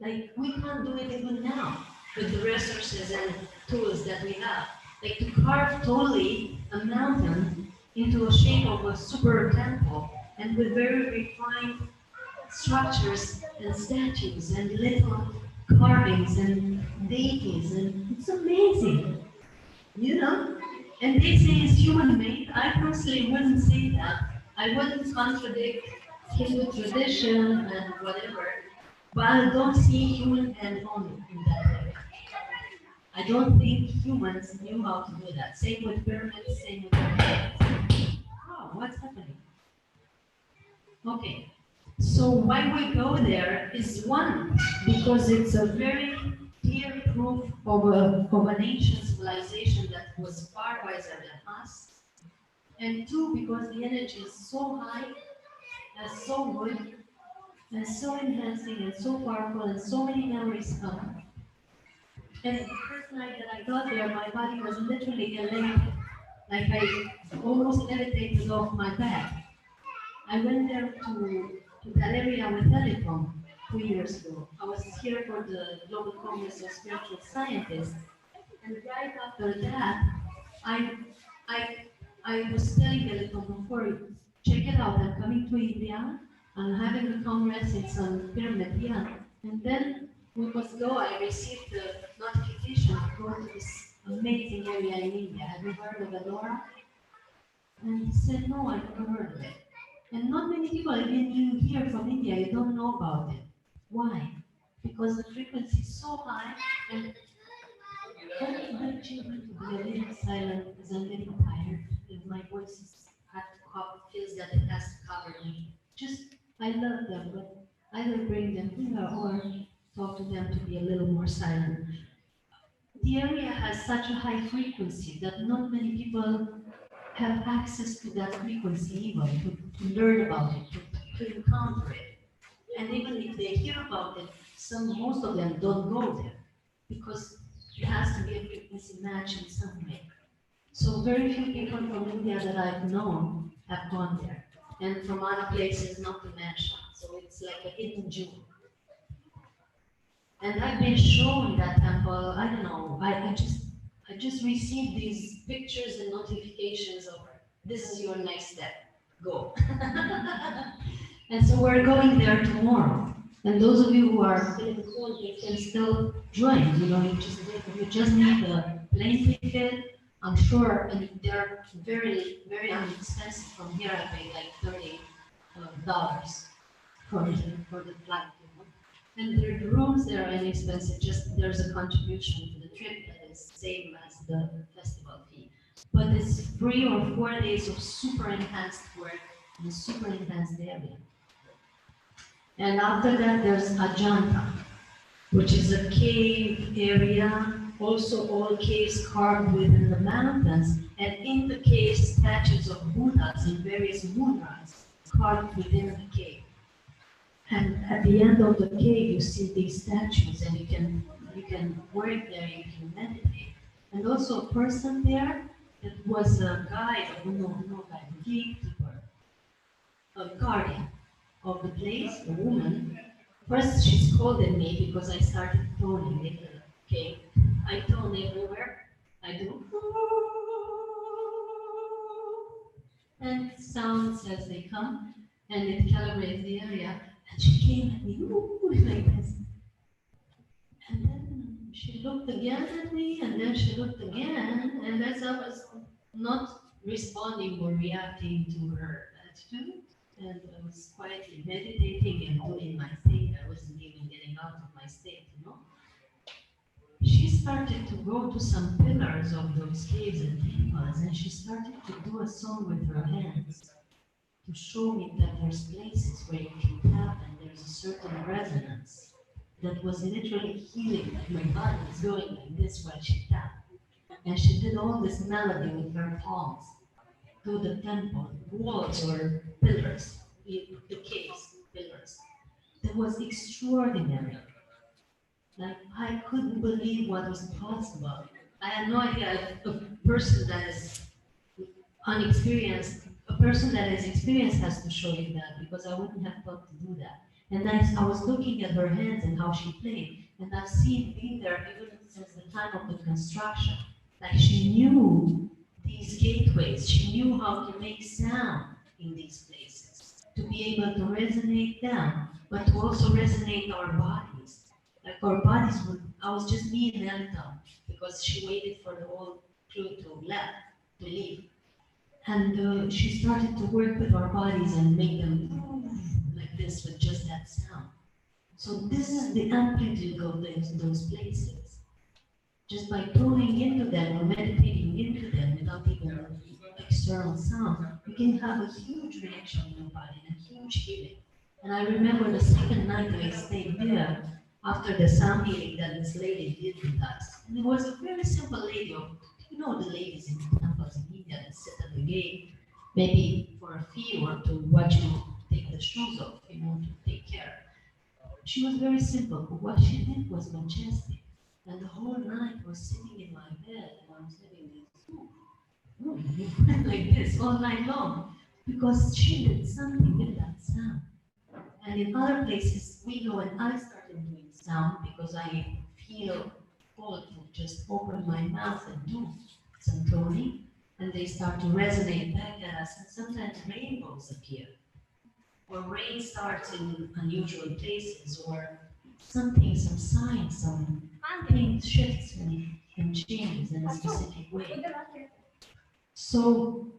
Like, we can't do it even now with the resources and tools that we have. Like, to carve totally a mountain into a shape of a super temple and with very refined structures and statues and little carvings and deities, and it's amazing, you know? And they say it's human-made. I personally wouldn't say that. I wouldn't contradict Hindu tradition and whatever, but I don't see human hand on in that area. I don't think humans knew how to do that. Same with pyramids, same with pyramids. Oh, what's happening? Okay. So why we go there is one, because it's a very clear proof of an ancient civilization that was far wiser than us. And two, because the energy is so high and so good and so enhancing and so powerful and so many memories come. And the first night that I got there, my body was literally elated. Like I almost levitated off my back. I went there to to that area with telecom 2 years ago. I was here for the Global Congress of Spiritual Scientists, and right after that, I, I, I was telling telecom before, check it out, I'm coming to India, I'm having a congress in some pyramid here, and then we must go. I received the notification to go to this amazing area in India. Have you heard of Elora? And he said, no, I never heard of it. And not many people, even you here from India, you don't know about it. Why? Because the frequency is so high, and I encourage children to be a little silent because I'm getting tired. And my voice feels that it has to cover me. Just, I love them, but either bring them here or talk to them to be a little more silent. The area has such a high frequency that not many people have access to that frequency even, to learn about it, to encounter it. And even if they hear about it, most of them don't go there because it has to be a frequency match in some way. So very few people from India that I've known have gone there. And from other places not to mention. So it's like a hidden jewel. And I've been shown that temple, I don't know, I just received these pictures and notifications of this is your next step. Go. And so we're going there tomorrow. And those of you who are feeling cold, you can still join. You know, you just need a plane ticket. I'm sure, and they're very, very inexpensive from here. I paid like $30 for the flight. And the rooms there are inexpensive, just there's a contribution to the trip that is same as the festival fee. But it's 3 or 4 days of super enhanced work in a super enhanced area. And after that there's Ajanta, which is a cave area, also all caves carved within the mountains, and in the caves statues of Buddhas in various mudras carved within the cave. And at the end of the cave, you see these statues, and you can work there, you can meditate. And also a person there that was a guide, no guide, a gatekeeper, a guardian of the place, a woman. First, she scolded me because I started toning in the cave. I tone everywhere. I do. And sounds as they come, and it calibrates the area. And she came at me, ooh, like this. And then she looked again at me, and then she looked again, and as I was not responding or reacting to her attitude, and I was quietly meditating and doing my thing, I wasn't even getting out of my state, you know. She started to go to some pillars of those caves and temples, and she started to do a song with her hands, to show me that there's places where you can tap and there's a certain resonance that was literally healing, like my body was going like this while she tapped. And she did all this melody with her palms to the temple, walls or pillars, the caves, pillars. That was extraordinary. Like, I couldn't believe what was possible. I had no idea a person that is unexperienced, a person that is experienced has to show you that, because I wouldn't have thought to do that. And I was looking at her hands and how she played, and I've seen being there even since the time of the construction. Like, she knew these gateways, she knew how to make sound in these places, to be able to resonate them, but to also resonate our bodies. Like, our bodies would, I was just me and Elta, because she waited for the whole crew to leave. And she started to work with our bodies and make them move like this with just that sound. So this is the amplitude of those places. Just by tuning into them or meditating into them without even external sound, you can have a huge reaction in your body and a huge healing. And I remember the second night I stayed there after the sound healing that this lady did with us. And it was a very simple lady of, you know, the ladies in the temples in India that sit at the gate, maybe for a fee or to watch you take the shoes off, you know, to take care. She was very simple, but what she did was majestic. And the whole night I was sitting in my bed and I was having this, like this all night long, because she did something with that sound. And in other places, we go, and I started doing sound because I feel called to just open my mouth and do some toning, and they start to resonate back at us, and sometimes rainbows appear, or rain starts in unusual places, or something, some signs, something shifts and changes in a specific way. So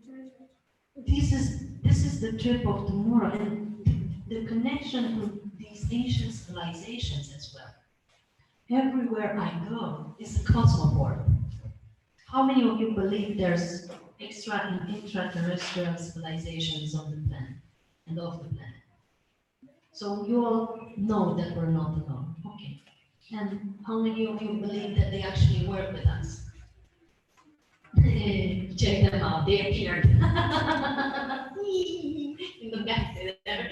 this is the trip of tomorrow, and the connection to these ancient civilizations as well. Everywhere I go is a cosmoport. How many of you believe there's extra and intraterrestrial civilizations on the planet and off the planet? So you all know that we're not alone. Okay. And how many of you believe that they actually work with us? Check them out, they appeared in the back there.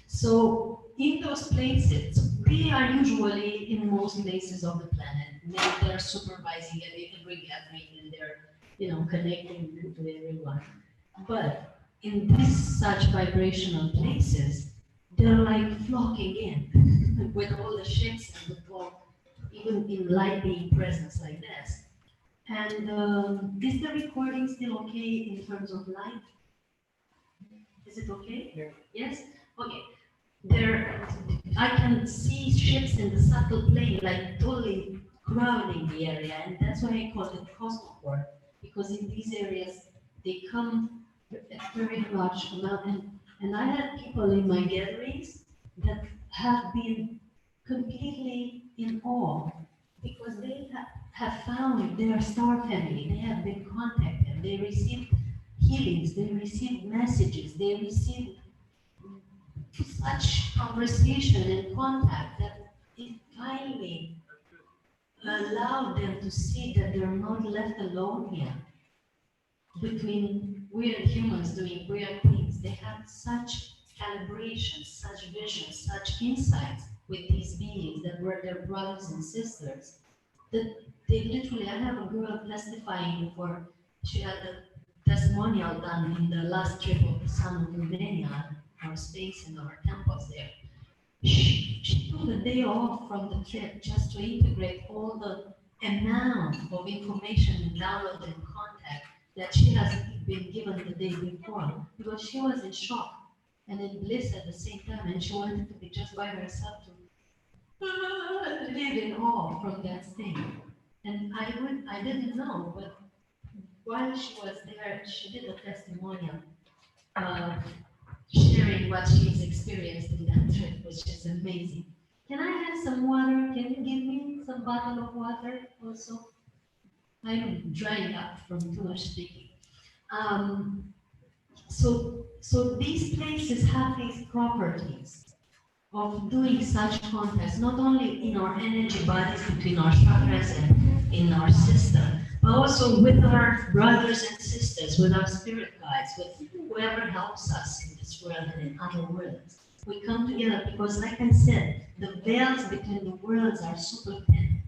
So in those places, they are usually in most places of the planet. They're supervising every gathering, and they're connecting to everyone. But in these such vibrational places, they're like flocking in with all the ships and with all, even in light being presence like this. And is the recording still okay in terms of light? Is it okay? Yeah. Yes? Okay. There, I can see ships in the subtle plane, like totally crowding the area, and that's why I call it cosmoport, because in these areas, they come at very large amount, and I had people in my gatherings that have been completely in awe, because they have found their star family, they have been contacted, they received healings, they received messages, they received such conversation and contact that it finally allowed them to see that they're not left alone here between weird humans doing weird things. They had such calibration, such vision, such insights with these beings that were their brothers and sisters, that they literally, I have a girl testifying for, she had a testimonial done in the last trip of the Sun of Romania, our space and our temples there. She took a day off from the trip just to integrate all the amount of information and download and contact that she has been given the day before, because she was in shock and in bliss at the same time, and she wanted to be just by herself to live in awe from that state. And I didn't know, but while she was there, she did a testimonial, uh, sharing what she's experienced in that trip, which is amazing. Can I have some water? Can you give me some bottle of water also? I'm drying up from too much speaking. So these places have these properties of doing such contests, not only in our energy bodies between our chakras and in our system, but also with our brothers and sisters, with our spirit guides, with whoever helps us in this world and in other worlds. We come together because, like I said, the veils between the worlds are super thin.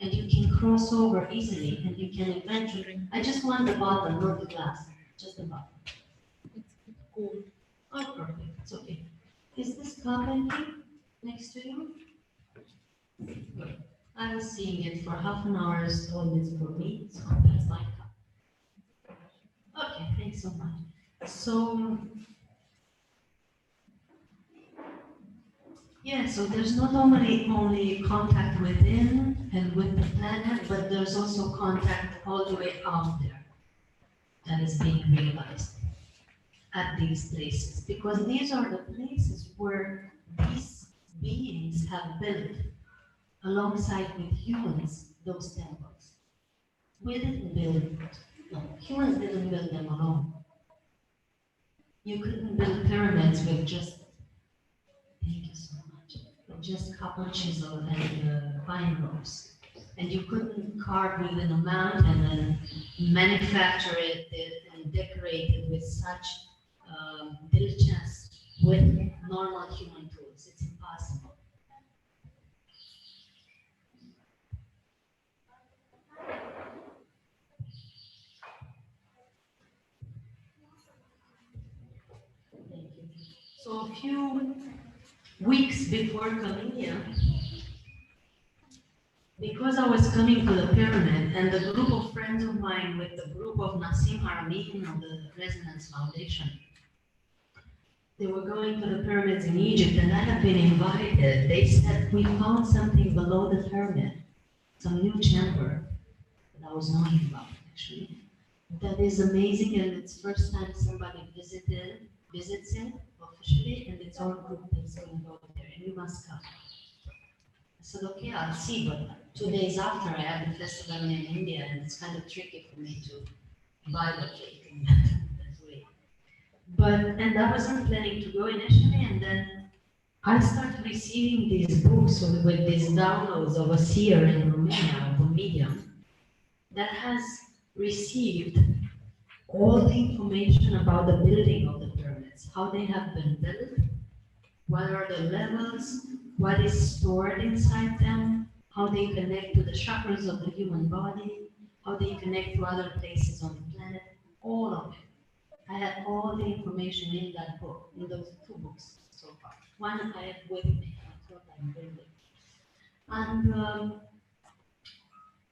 And you can cross over easily, and you can eventually. I just want the bottle, not the glass, just the bottle. Oh, perfect. It's okay. Is this cup empty next to you? Good. I was seeing it for half an hour, told it's for me, so that's my cup. Okay, thanks so much. So, yeah, so there's not only contact within and with the planet, but there's also contact all the way out there that is being realized at these places, because these are the places where these beings have built alongside with humans those temples. We didn't build, no, humans didn't build them alone. You couldn't build pyramids with just, thank you so much, with just copper chisel and pine ropes. And you couldn't carve within a mountain and manufacture it and decorate it with such diligence with normal human tools. It's impossible. Thank you. So a few weeks before coming here, because I was coming to the pyramid and the group of friends of mine with the group of Nassim Haramein of the Resonance Foundation, they were going to the pyramids in Egypt and I had been invited. They said, we found something below the pyramid, some new chamber that I was knowing about actually. That is amazing and it's first time somebody visits it officially and it's our group that's going to go there and you must come. I said, okay, I'll see, but 2 days after I had the festival in India and it's kind of tricky for me to buy the cake in that way. And I wasn't planning to go initially and then I started receiving these books with these downloads of a seer in Romania, of a medium, that has received all the information about the building of the pyramids, how they have been built, what are the levels, what is stored inside them, how they connect to the chakras of the human body, how they connect to other places on the planet, all of it. I had all the information in that book, in those 2 books so far. One I have with me, I thought I'd bring it. And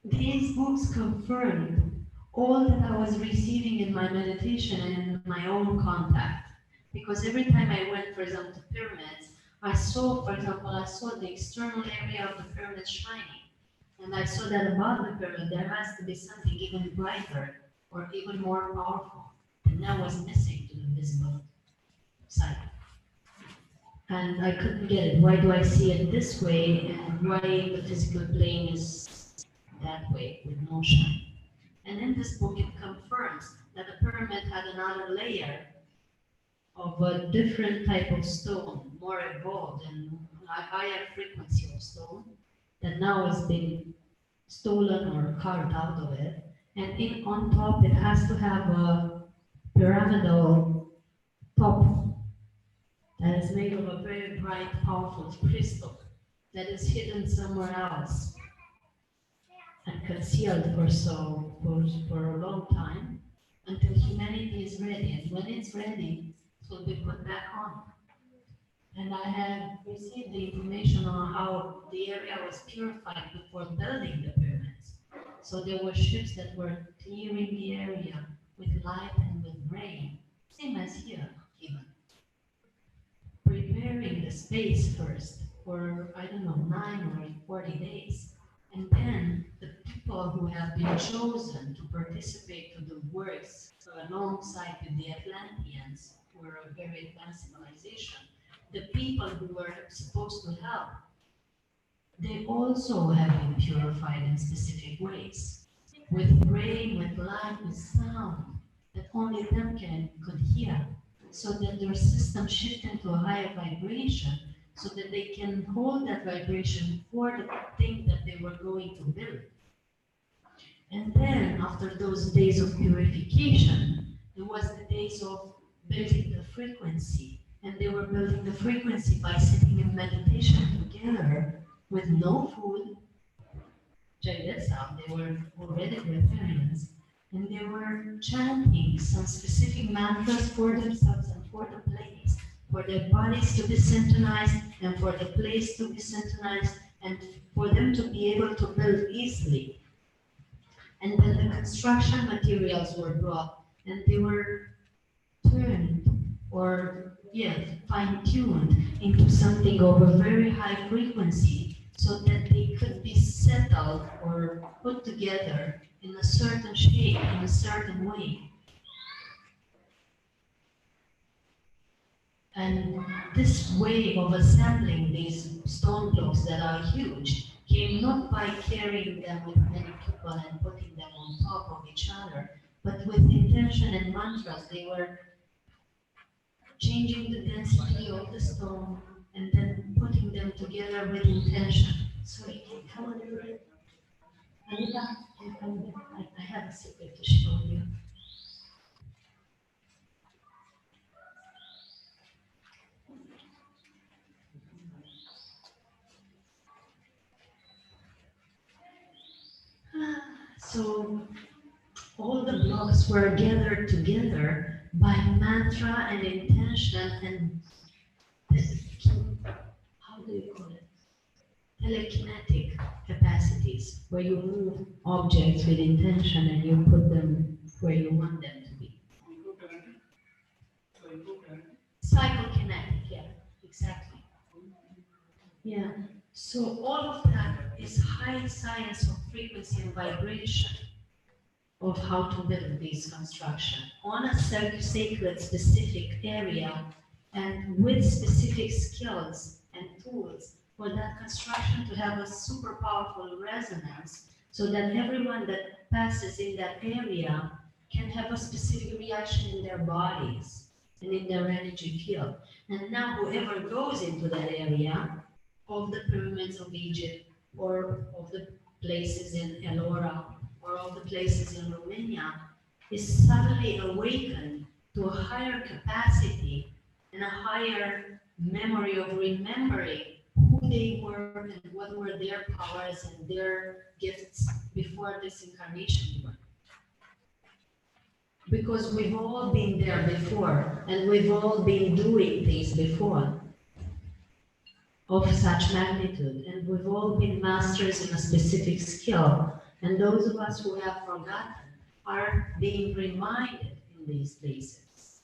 these books confirmed all that I was receiving in my meditation and in my own contact. Because every time I went, for example, to pyramids, I saw, for example, I saw the external area of the pyramid shining. And I saw that above the pyramid, there has to be something even brighter or even more powerful. And that was missing to the visible side. And I couldn't get it. Why do I see it this way and why the physical plane is that way with no shine? And in this book it confirms that the pyramid had another layer of a different type of stone, more evolved and a higher frequency of stone that now is being stolen or carved out of it. And on top it has to have a pyramidal top that is made of a very bright, powerful crystal that is hidden somewhere else and concealed for a long time until humanity is ready. And when it's ready, it will be put back on. And I have received the information on how the area was purified before building the pyramids. So there were ships that were clearing the area with light and with rain, same as here even. Preparing the space first for, I don't know, 9 or 40 days. And then the people who have been chosen to participate to the works alongside with the Atlanteans, who are a very advanced civilization, the people who were supposed to help, they also have been purified in specific ways, with rain, with light, with sound, that only them could hear, so that their system shift into a higher vibration, so that they can hold that vibration for the thing that they were going to build. And then, after those days of purification, there was the days of building the frequency. And they were building the frequency by sitting in meditation together with no food. Check this out, they were already vegetarians. And they were chanting some specific mantras for themselves and for the place, for their bodies to be synchronized and for the place to be synchronized and for them to be able to build easily. And then the construction materials were brought and they were turned or fine-tuned into something of a very high frequency so that they could be settled or put together in a certain shape, in a certain way. And this way of assembling these stone blocks that are huge came not by carrying them with many people and putting them on top of each other, but with intention and mantras. They were changing the density of the stone and then putting them together with intention. Sorry, can you come on over here? Anita, can you come here? I have a secret to show you. So all the blocks were gathered together by mantra and intention and telekinetic capacities, where you move objects with intention and you put them where you want them to be. Psychokinetic, yeah, exactly. Yeah, so all of that is high science of frequency and vibration of how to build these construction on a sacred specific area and with specific skills and tools for that construction to have a super powerful resonance so that everyone that passes in that area can have a specific reaction in their bodies and in their energy field. And now whoever goes into that area of the pyramids of Egypt or of the places in Ellora or of the places in Romania is suddenly awakened to a higher capacity and a higher memory of remembering who they were and what were their powers and their gifts before this incarnation even. Because we've all been there before and we've all been doing things before of such magnitude, and we've all been masters in a specific skill, and those of us who have forgotten are being reminded in these places.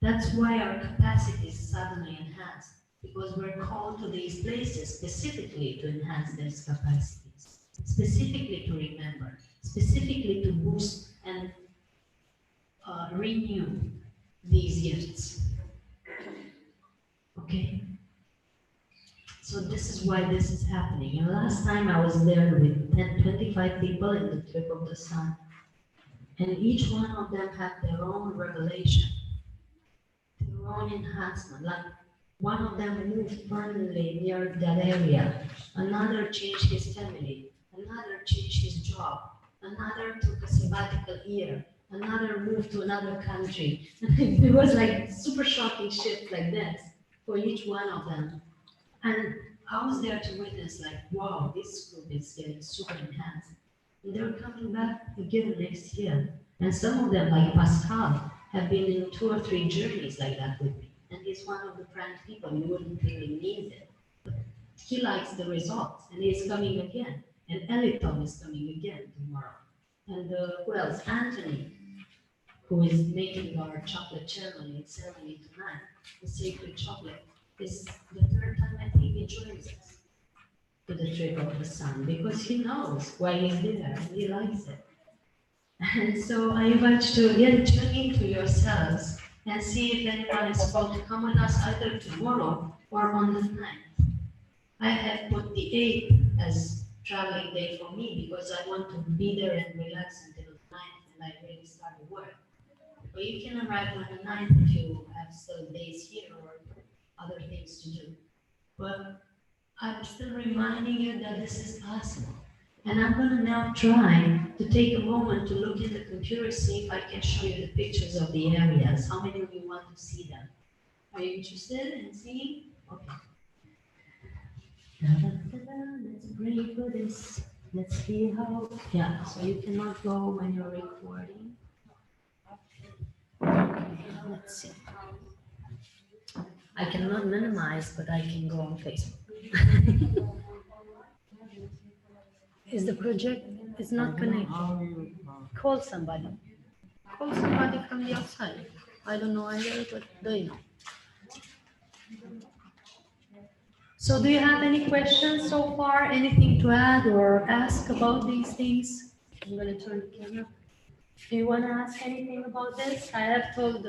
That's why our capacity is suddenly enhanced, because we're called to these places specifically to enhance these capacities, specifically to remember, specifically to boost and renew these gifts. Okay? So this is why this is happening. And last time I was there with 25 people in the trip of the sun. And each one of them had their own revelation, their own enhancement. Like one of them moved permanently near that area. Another changed his family. Another changed his job. Another took a sabbatical year. Another moved to another country. It was like super shocking shift like this for each one of them. And I was there to witness, like, wow, this group is getting super enhanced. And they're coming back again next year. And some of them, like Pascal, have been in 2 or 3 journeys like that with me. And he's one of the Pranic people. You wouldn't think he needs it. But he likes the results, and he's coming again. And Eliton is coming again tomorrow. And who else? Anthony, who is making our chocolate ceremony tonight, the sacred chocolate. Is the 3rd time I think he joins us to the trip of the sun because he knows why he's there and he likes it. And so I invite you to again tune into yourselves and see if anyone is about to come with us either tomorrow or on the 9th. I have put the 8th as traveling day for me because I want to be there and relax until the 9th and I really start to work. But you can arrive on the 9th if you have still days here or other things to do. But I'm still reminding you that this is possible. And I'm going to now try to take a moment to look in the computer, see if I can show you the pictures of the areas. How many of you want to see them? Are you interested in seeing? Okay. Let's pray for this. Let's see how. Yeah, so you cannot go when you're recording. Let's see. I cannot minimize, but I can go on Facebook. Is the project is not connected? Call somebody. Call somebody from the outside. I don't know either, but they know. So do you have any questions so far? Anything to add or ask about these things? I'm going to turn the camera. Do you want to ask anything about this? I have told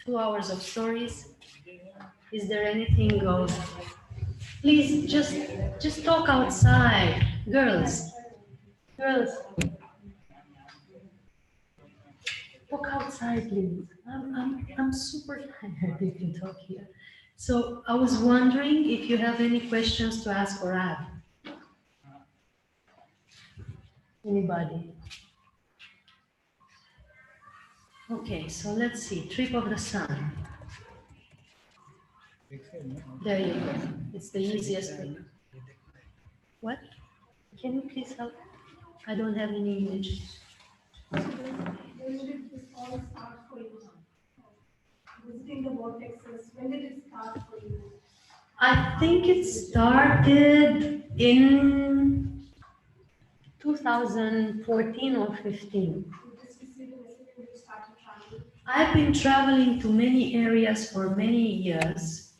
2 hours of stories. Is there anything of... Please just talk outside. Girls. Talk outside, please. I'm super tired if you talk here. So I was wondering if you have any questions to ask or add. Anybody? Okay, so let's see. Trip of the sun. There you go. It's the easiest thing. What? Can you please help? I don't have any image. When did this all start for you? Visiting the vortexes, when did it start for you? I think it started in 2014 or 15. You just received a message and you started traveling. I've been traveling to many areas for many years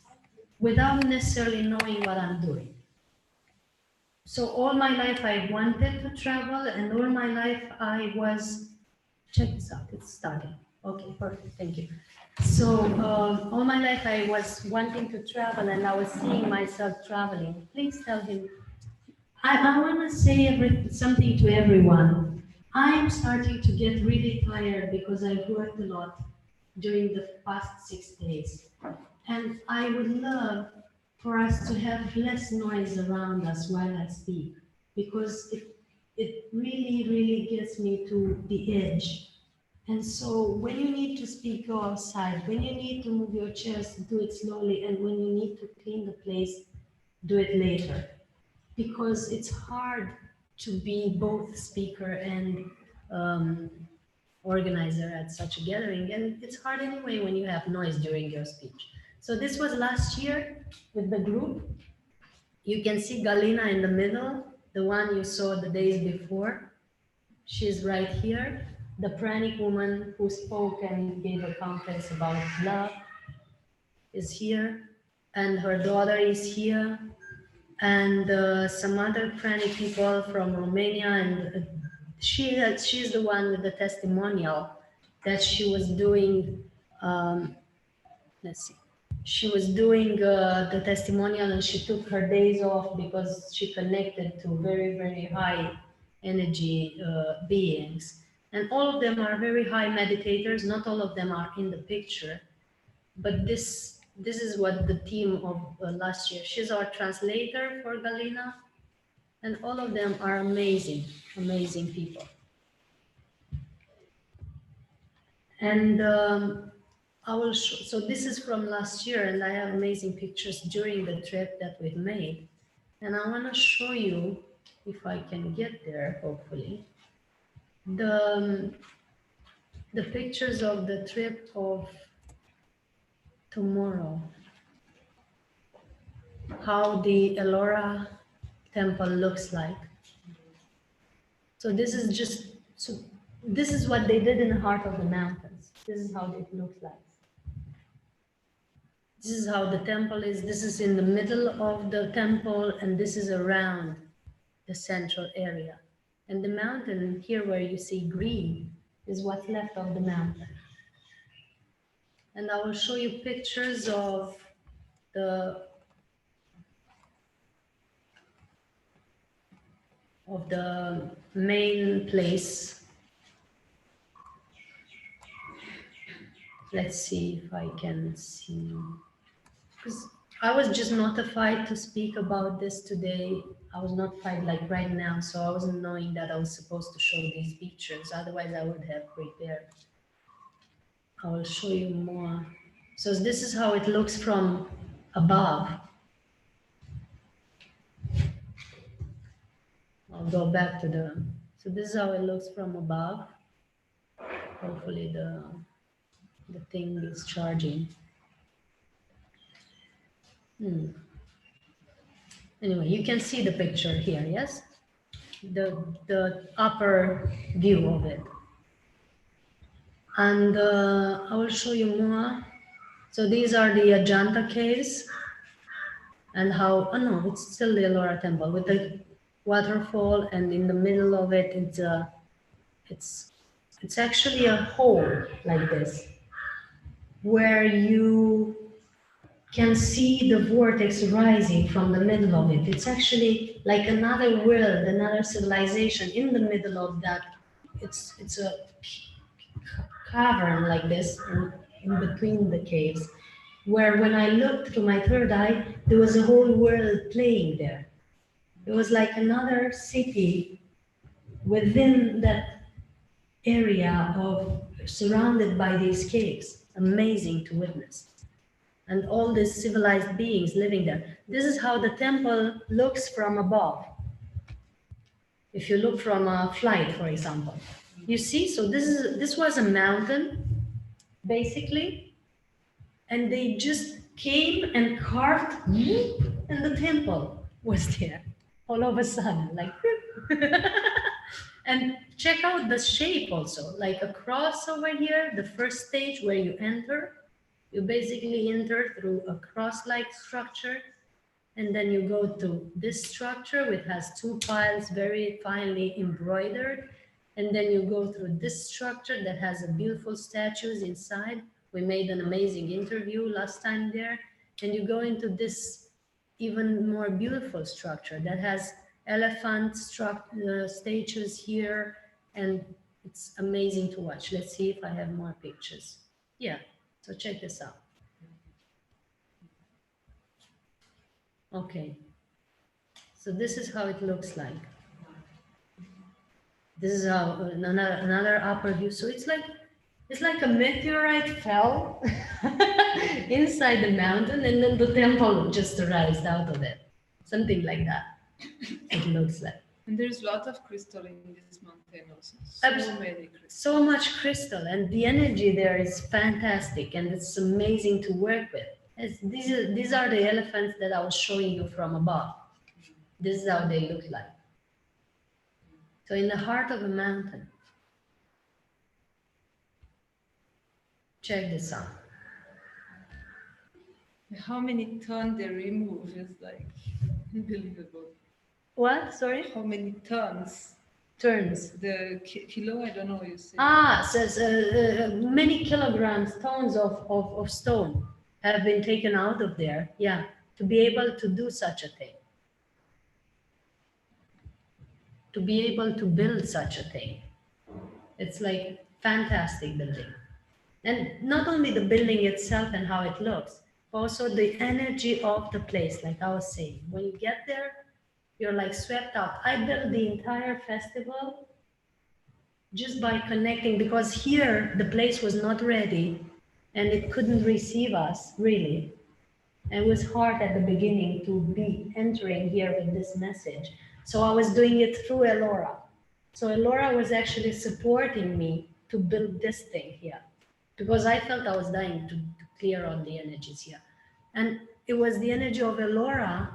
without necessarily knowing what I'm doing. So all my life I wanted to travel, and all my life I was, check this out, it's starting. Okay, perfect, thank you. So all my life I was wanting to travel, and I was seeing myself traveling. Please tell him. I want to say something to everyone. I'm starting to get really tired because I've worked a lot during the past 6 days. And I would love for us to have less noise around us while I speak, because it really, really gets me to the edge. And so when you need to speak, go outside. When you need to move your chest, do it slowly. And when you need to clean the place, do it later. Because it's hard to be both speaker and um, organizer at such a gathering. And it's hard anyway when you have noise during your speech. So this was last year with the group. You can see Galina in the middle, the one you saw the days before. She's right here. The Pranic woman who spoke and gave a conference about love is here. And her daughter is here. And some other Pranic people from Romania. And she's the one with the testimonial that she was doing. Let's see. She was doing the testimonial, and she took her days off because she connected to very, very high energy beings. And all of them are very high meditators. Not all of them are in the picture, but this is what the theme of last year. She's our translator for Galina, and all of them are amazing, amazing people. And I will show, so this is from last year, and I have amazing pictures during the trip that we've made. And I want to show you, if I can get there, hopefully, the pictures of the trip of tomorrow. How the Ellora temple looks like. So this is just, so this is what they did in the heart of the mountains. This is how it looks like. This is how the temple is. This is in the middle of the temple, and this is around the central area. And the mountain here where you see green is what's left of the mountain. And I will show you pictures of the main place. Let's see if I can see. Because I was just notified to speak about this today. I was notified like right now, so I wasn't knowing that I was supposed to show these pictures. Otherwise, I would have prepared. I will show you more. So this is how it looks from above. I'll go back to the, so this is how it looks from above. Hopefully the thing is charging. Anyway, you can see the picture here, yes? The upper view of it. And I will show you more. So these are the Ajanta caves, and how, oh no, it's still the Ellora temple with the waterfall, and in the middle of it, it's actually a hole like this, where you can see the vortex rising from the middle of it. It's actually like another world, another civilization in the middle of that. It's a cavern like this in between the caves, where when I looked through my third eye, there was a whole world playing there. It was like another city within that area of surrounded by these caves. Amazing to witness. And all these civilized beings living there. This is how the temple looks from above. If you look from a flight, for example, you see, so this was a mountain, basically, and they just came and carved, and the temple was there all of a sudden, like. And check out the shape also, like a cross over here, the first stage where you enter. You basically enter through a cross-like structure, and then you go to this structure which has two piles very finely embroidered, and then you go through this structure that has a beautiful statues inside. We made an amazing interview last time there, and you go into this even more beautiful structure that has elephant statues here, and it's amazing to watch. Let's see if I have more pictures. Yeah, so check this out. Okay, so this is how it looks like. This is how another upper view. So it's like a meteorite fell inside the mountain, and then the temple just arose out of it. Something like that. It looks like. And there's a lot of crystal in this mountain also. Many crystals. So much crystal, and the energy there is fantastic, and it's amazing to work with. These are the elephants that I was showing you from above. This is how they look like. So in the heart of a mountain. Check this out. How many tons they remove is like unbelievable. What? Sorry? How many tons? Turns. The kilo, I don't know what you say. Says many kilograms, tons of stone have been taken out of there, yeah, to be able to do such a thing. To be able to build such a thing. It's like fantastic building. And not only the building itself and how it looks, but also the energy of the place, like I was saying. When you get there, you're like swept out. I built the entire festival just by connecting, because here the place was not ready and it couldn't receive us, really. And it was hard at the beginning to be entering here with this message. So I was doing it through Elora. So Elora was actually supporting me to build this thing here, because I felt I was dying to clear out the energies here. And it was the energy of Elora,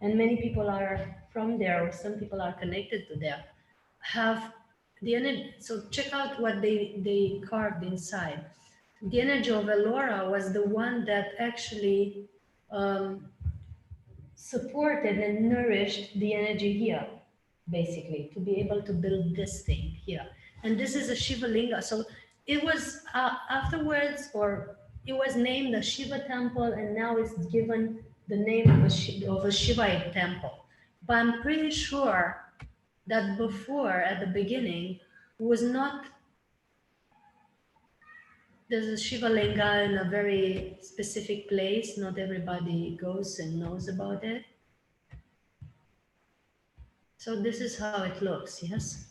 and many people are from there, or some people are connected to there, have the energy. So check out what they carved inside. The energy of Elora was the one that actually supported and nourished the energy here, basically, to be able to build this thing here. And this is a Shiva Linga. So it was afterwards, or it was named the Shiva temple, and now it's given the name of a Shivite temple. But I'm pretty sure that before, at the beginning, was not, there's a Shiva Linga in a very specific place. Not everybody goes and knows about it. So this is how it looks, yes?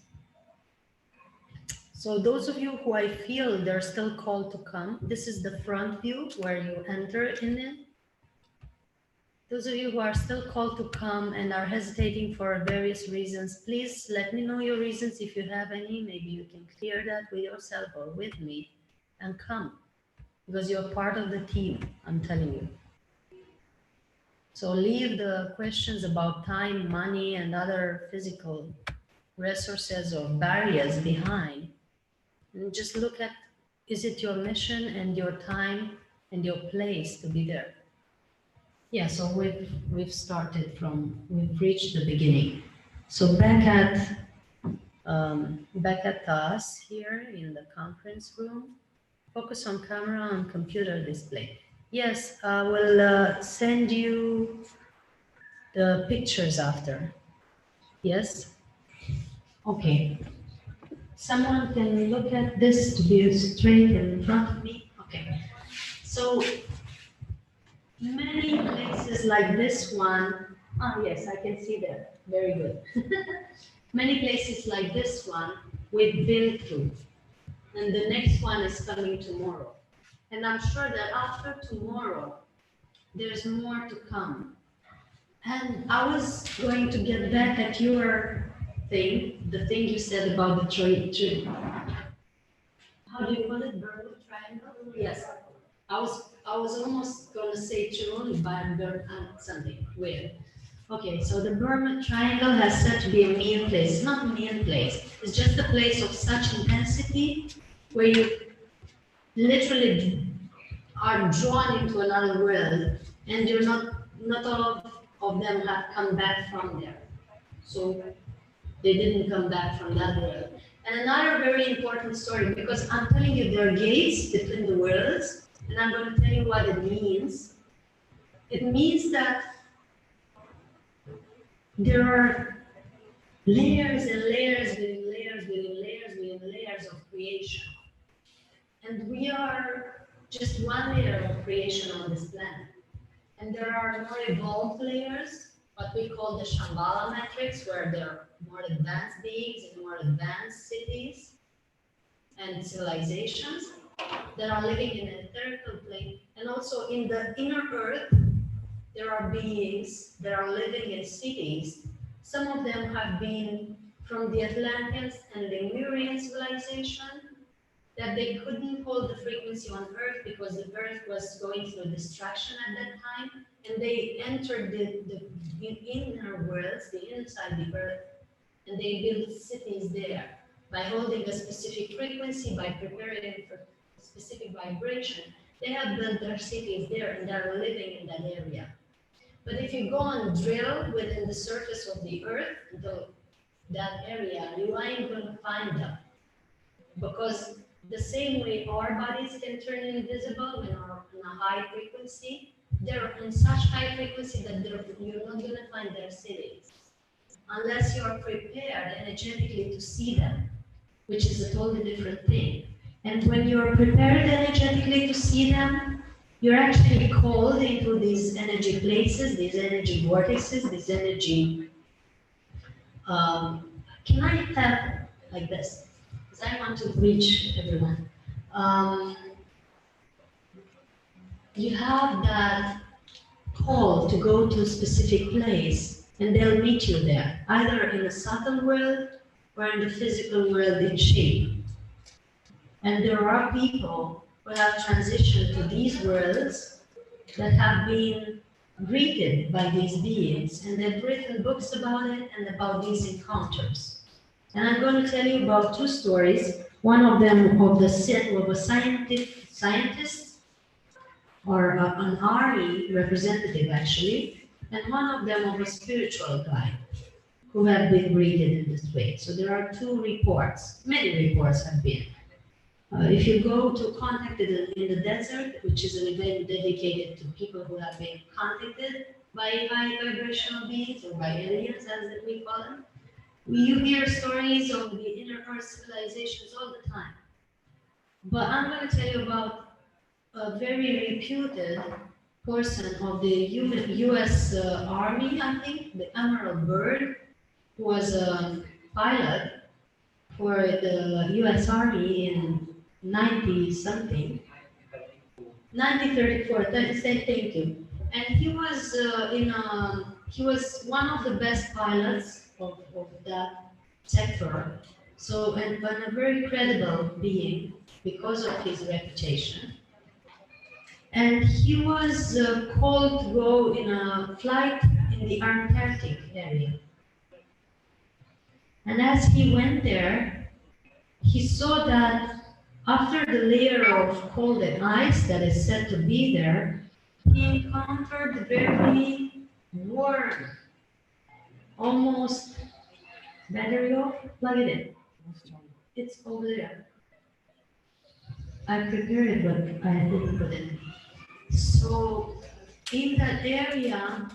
So those of you who I feel they're still called to come, this is the front view where you enter in it. Those of you who are still called to come and are hesitating for various reasons, please let me know your reasons if you have any. Maybe you can clear that with yourself or with me and come, because you're part of the team, I'm telling you. So leave the questions about time, money, and other physical resources or barriers behind. And just look at, is it your mission and your time and your place to be there? Yeah, so we've started from, we've reached the beginning. So back at us here in the conference room, focus on camera and computer display. Yes, I will send you the pictures after. Yes? Okay. Someone can look at this to be straight in front of me. Okay. So many places like this one. Ah, yes, I can see that. Very good. Many places like this one we've been through. And the next one is coming tomorrow. And I'm sure that after tomorrow, there's more to come. And I was going to get back at your thing, the thing you said about the tree. How do you call it? Triangle? Yes. I I was almost going to say Chirun, but something weird. Okay, so the Burma Triangle has said to be a mean place. It's not a mean place. It's just a place of such intensity where you literally are drawn into another world, and you're not all of them have come back from there. So they didn't come back from that world. And another very important story, because I'm telling you there are gates between the worlds, and I'm going to tell you what it means. It means that there are layers and layers within layers within layers within layers of creation. And we are just one layer of creation on this planet. And there are more evolved layers, what we call the Shambhala metrics, where there are more advanced beings and more advanced cities and civilizations that are living in an etherical plane. And also in the inner earth, there are beings that are living in cities. Some of them have been from the Atlanteans and Lemurian civilization, that they couldn't hold the frequency on Earth because the Earth was going through destruction at that time, and they entered the inner worlds, the inside the Earth, and they built cities there by holding a specific frequency, by preparing for a specific vibration. They have built their cities there, and they're living in that area. But if you go and drill within the surface of the Earth, that area, you ain't going to find them, because the same way our bodies can turn invisible when we're on a high frequency, they're in such high frequency that you're not going to find their cities unless you're prepared energetically to see them, which is a totally different thing. And when you're prepared energetically to see them, you're actually called into these energy places, these energy vortices, these energy. Can I have like this? Because I want to reach everyone. You have that call to go to a specific place, and they'll meet you there, either in the subtle world or in the physical world in shape. And there are people who have transitioned to these worlds that have been greeted by these beings, and they've written books about it and about these encounters. And I'm going to tell you about two stories. One of them of a scientist or an army representative, actually, and one of them of a spiritual guy who have been greeted in this way. So there are two reports. Many reports have been. If you go to Contacted in the Desert, which is an event dedicated to people who have been contacted by high vibrational beings or by aliens, as we call them, you hear stories of the inner earth civilizations all the time. But I'm going to tell you about a very reputed person of the US Army, I think, the Emerald Bird, who was a pilot for the US Army in 90 something, 1934. Thank you. And he was he was one of the best pilots of that sector. So, and a very credible being because of his reputation. And he was called to go in a flight in the Antarctic area. And as he went there, he saw that after the layer of cold and ice that is said to be there, he encountered very warm, almost battery off. Plug it in. It's over there. I prepared it, but I didn't put it. So in that area,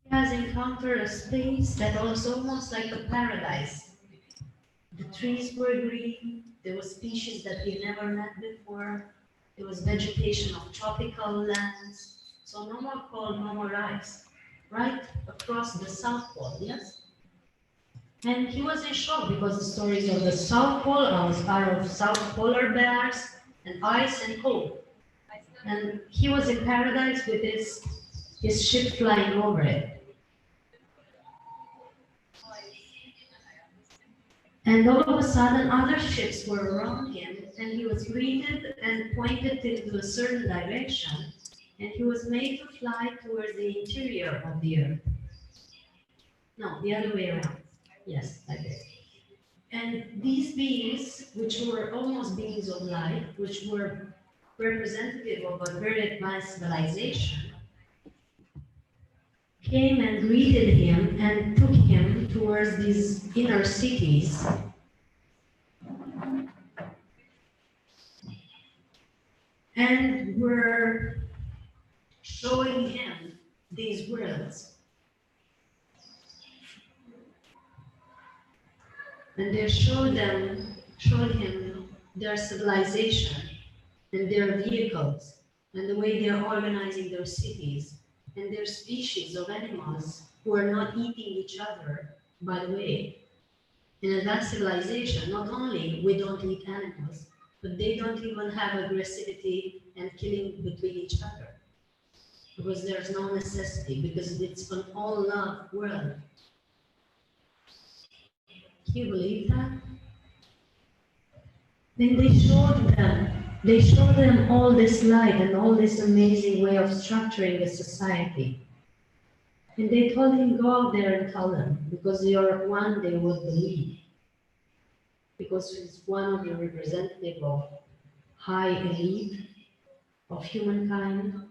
he has encountered a space that was almost like a paradise. The trees were green, there was species that we never met before, there was vegetation of tropical lands, so no more cold, no more ice, right across the South Pole, yes? And he was in shock because the stories of the South Pole are of South polar bears and ice and cold. And he was in paradise with his ship flying over it. And all of a sudden, other ships were around him, and he was greeted and pointed into a certain direction, and he was made to fly towards the interior of the earth. No, the other way around. Yes, like this. And these beings, which were almost beings of light, which were representative of a very advanced civilization, came and greeted him and took him towards these inner cities. And were showing him these worlds. And they showed him their civilization and their vehicles and the way they're organizing their cities and their species of animals who are not eating each other, by the way. In advanced civilization, not only we don't eat animals, but they don't even have aggressivity and killing between each other. Because there's no necessity, because it's an all love world. Can you believe that? Then they showed them all this light and all this amazing way of structuring the society. And they told him, go out there and tell them, because you're one they would believe. Because he's one of the representative of high elite of humankind.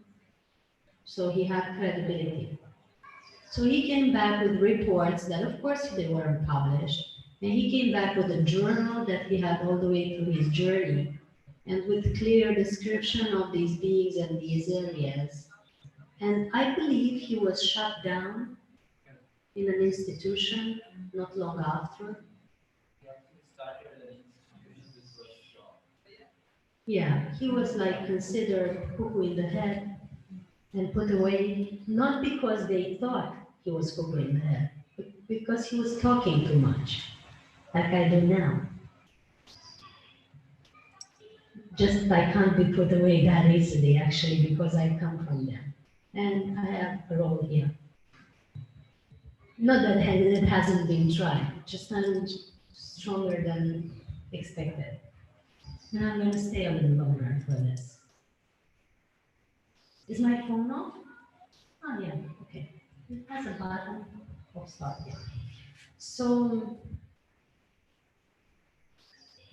So he had credibility. So he came back with reports that, of course, they weren't published. And he came back with a journal that he had all the way through his journey, and with clear description of these beings and these areas. And I believe he was shut down in an institution not long after. Yeah, he was like considered cuckoo in the head and put away, not because they thought he was cuckoo in the head, but because he was talking too much, like I do now. Just I can't be put away that easily, actually, because I come from them. And I have a role here. Not that it hasn't been tried, just I'm stronger than expected. And I'm going to stay a little longer for this. Is my phone off? Oh, yeah, okay. It has a button of start here. So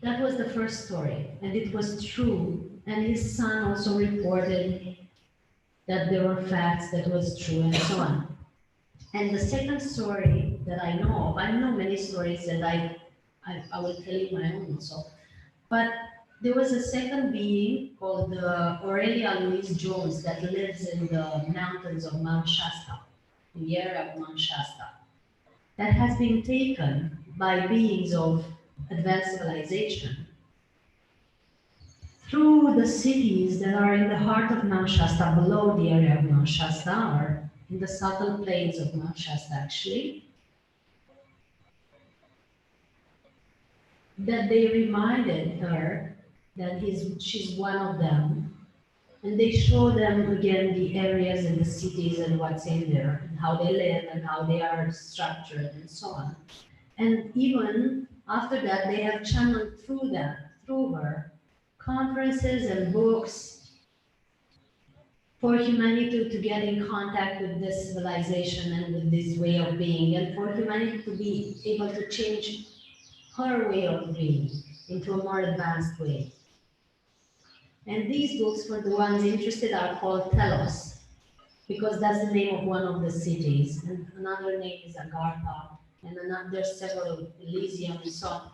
that was the first story, and it was true. And his son also reported that there were facts that was true and so on. And the second story that I know of, I know many stories that I will tell you my own also, but there was a second being called Aurelia Louise Jones that lives in the mountains of Mount Shasta, in the area of Mount Shasta, that has been taken by beings of advanced civilization through the cities that are in the heart of Mount Shasta, below the area of Mount Shasta, or in the subtle plains of Mount Shasta actually, that they reminded her that she's one of them, and they show them again the areas and the cities and what's in there, and how they live and how they are structured and so on. And even after that, they have channeled through her, conferences and books for humanity to get in contact with this civilization and with this way of being, and for humanity to be able to change her way of being into a more advanced way. And these books, for the ones interested, are called Telos, because that's the name of one of the cities. And another name is Agartha, and there's several, Elysium and so on.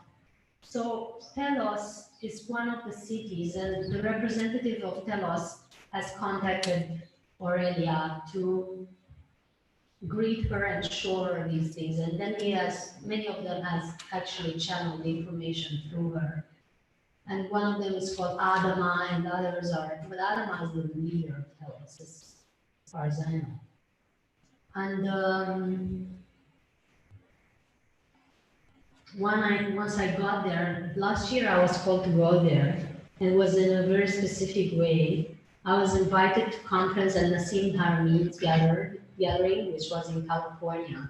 So Telos is one of the cities, and the representative of Telos has contacted Aurelia to greet her and show her these things. And then many of them has actually channeled the information through her. And one of them is called Adama, and the others are, but Adama is the leader of Telos, as far as I know. And once I got there, last year I was called to go there. It was in a very specific way. I was invited to conference at Nassim Harmeed's gathering, which was in California.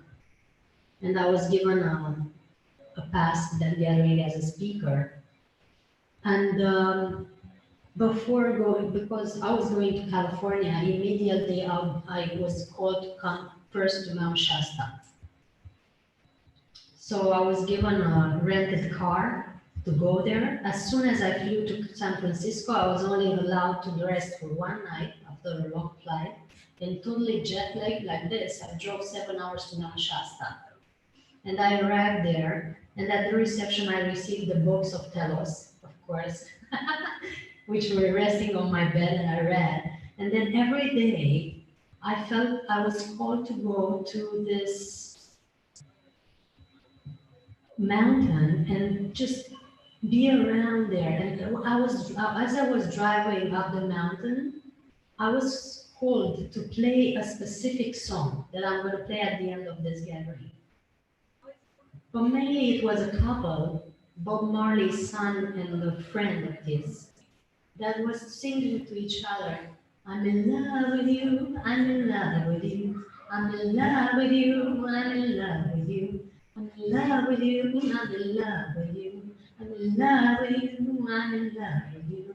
And I was given a past that gathering as a speaker. And before going, because I was going to California, immediately I was called to come first to Mount Shasta. So I was given a rented car to go there. As soon as I flew to San Francisco, I was only allowed to rest for one night after a long flight. And totally jet lagged like this, I drove 7 hours to Mount Shasta. And I arrived there, and at the reception, I received the books of Telos, of course, which were resting on my bed, and I read. And then every day, I felt I was called to go to this mountain and just be around there. And as I was driving up the mountain, I was called to play a specific song that I'm going to play at the end of this gathering. For many, it was a couple, Bob Marley's son and a friend of his, that was singing to each other, I'm in love with you, I'm in love with you, I'm in love with you, I'm in love with you, I'm in love with you, I'm in love with you, I'm in love with you, I'm in love with you.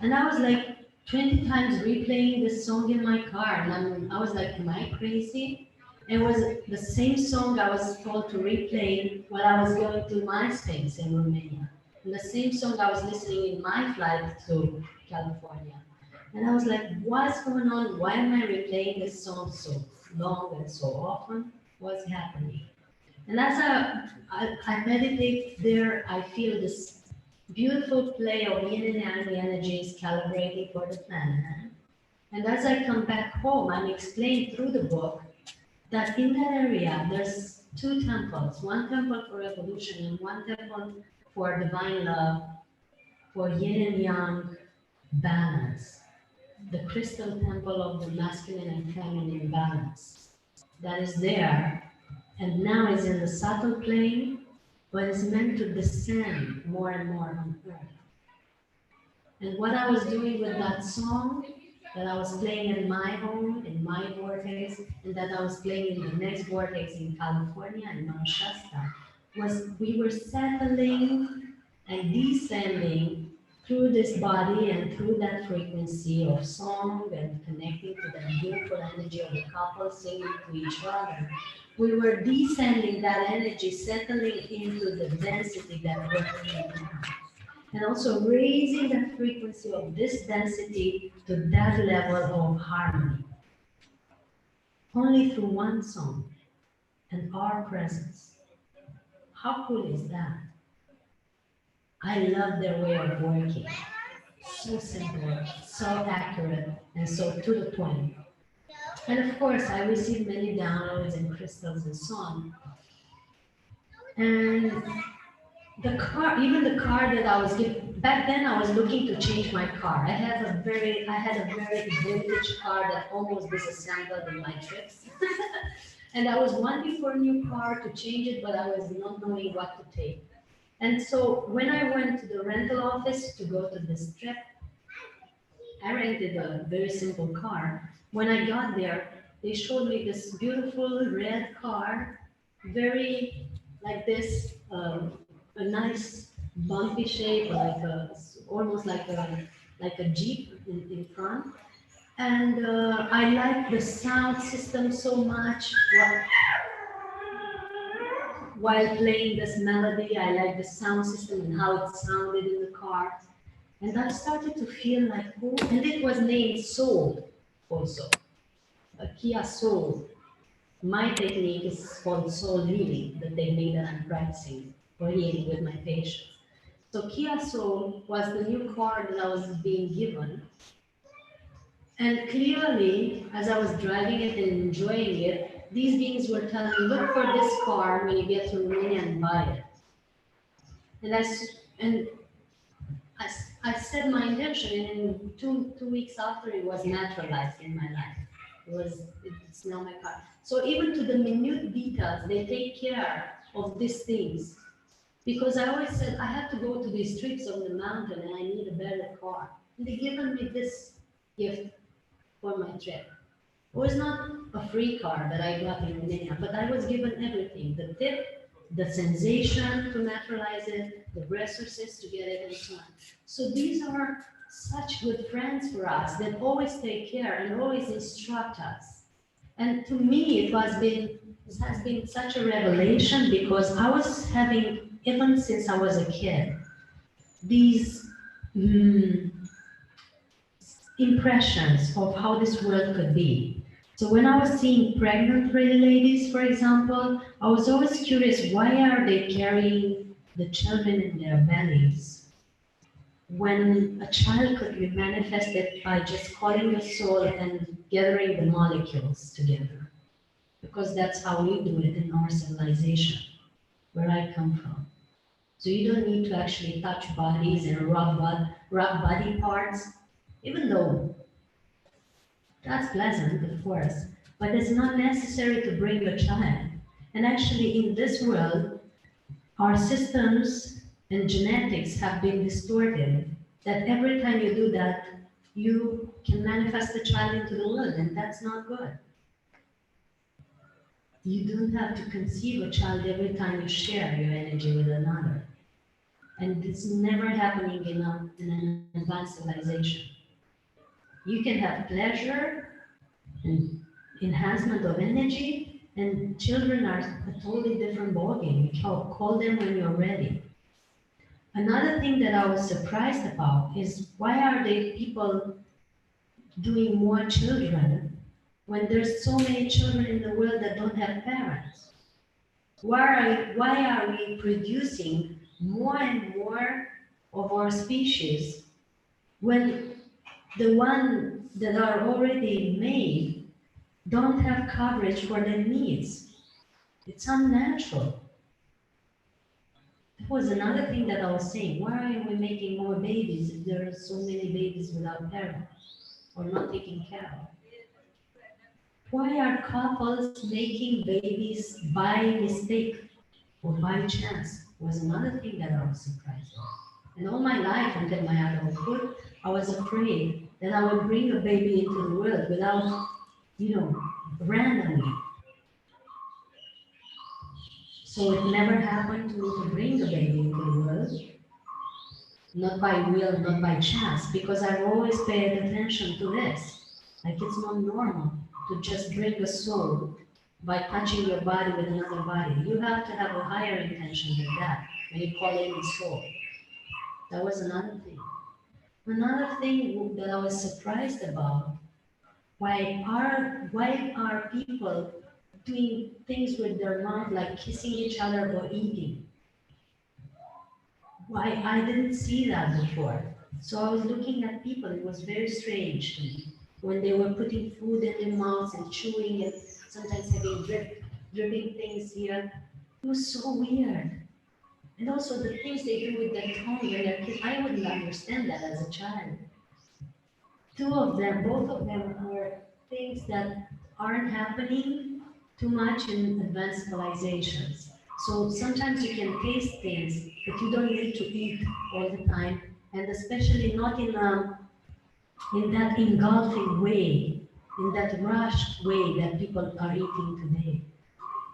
And I was like 20 times replaying this song in my car, and I was like, am I crazy? It was the same song I was told to replay while I was going to MySpace in Romania. And the same song I was listening in my flight to California. And I was like, what's going on? Why am I replaying this song so long and so often? What's happening? And as I meditate there, I feel this beautiful play of yin and yang energies calibrating for the planet. And as I come back home, I'm explained through the book that in that area there's two temples, one temple for evolution and one temple for divine love, for yin and yang balance, the crystal temple of the masculine and feminine balance that is there and now is in the subtle plane, but is meant to descend more and more on earth. And what I was doing with that song that I was playing in my home, in my vortex, and that I was playing in the next vortex in California, in Mount Shasta, was we were settling and descending through this body and through that frequency of song and connecting to that beautiful energy of the couple singing to each other. We were descending that energy, settling into the density that we're in now, and also raising the frequency of this density to that level of harmony. Only through one song and our presence. How cool is that? I love their way of working. So simple, so accurate, and so to the point. And of course, I received many downloads and crystals and so on. And the car, even the car that I was given, back then I was looking to change my car. I had a very vintage car that almost disassembled in my trips. And I was wanting for a new car to change it, but I was not knowing what to take. And so when I went to the rental office to go to this trip, I rented a very simple car. When I got there, they showed me this beautiful red car, very like this, a nice bumpy shape, almost like a Jeep in front. And I liked the sound system so much. While playing this melody, I liked the sound system and how it sounded in the car. And I started to feel like, oh, and it was named Soul also, a Kia Soul. My technique is called soul healing, the technique that I'm practicing for healing with my patients. So Kia Soul was the new car that I was being given. And clearly, as I was driving it and enjoying it, these beings were telling me, look for this car when you get to Romania and buy it. And I said my intention, and two weeks after, it was naturalized in my life. It's now my car. So even to the minute details, they take care of these things. Because I always said, I have to go to these trips on the mountain and I need a better car. And they given me this gift for my trip. It was not a free car that I got in Romania, but I was given everything. The tip the sensation to naturalize it, the resources to get it, and so on. So these are such good friends for us that always take care and always instruct us. And to me, it has been such a revelation because I was having, even since I was a kid, these impressions of how this world could be. So when I was seeing pregnant ladies, for example, I was always curious, why are they carrying the children in their bellies? When a child could be manifested by just calling the soul and gathering the molecules together. Because that's how we do it in our civilization, where I come from. So you don't need to actually touch bodies and rub body parts, even though that's pleasant, of course, but it's not necessary to bring a child. And actually, in this world, our systems and genetics have been distorted, that every time you do that, you can manifest a child into the world, and that's not good. You don't have to conceive a child every time you share your energy with another. And it's never happening in an advanced civilization. You can have pleasure and enhancement of energy, and children are a totally different ballgame. You can call them when you're ready. Another thing that I was surprised about is why are they people doing more children when there's so many children in the world that don't have parents? Why are we producing more and more of our species when the ones that are already made don't have coverage for their needs? It's unnatural. That was another thing that I was saying. Why are we making more babies if there are so many babies without parents or not taken care of? Why are couples making babies by mistake or by chance? Was another thing that I was surprised of. And all my life until my adulthood, I was afraid that I would bring a baby into the world without, randomly. So it never happened to me to bring a baby into the world, not by will, not by chance, because I've always paid attention to this. Like it's not normal to just bring a soul by touching your body with another body. You have to have a higher intention than that when you call in the soul. That was another thing. Another thing that I was surprised about, why are people doing things with their mouth like kissing each other or eating? Why I didn't see that before. So I was looking at people, it was very strange to me. When they were putting food in their mouths and chewing and sometimes having dripping things here. It was so weird. And also the things they do with their tongue when they're kids, I wouldn't understand that as a child. Both of them were things that aren't happening too much in advanced civilizations. So sometimes you can taste things, but you don't need to eat all the time, and especially not in that engulfing way, in that rushed way that people are eating today.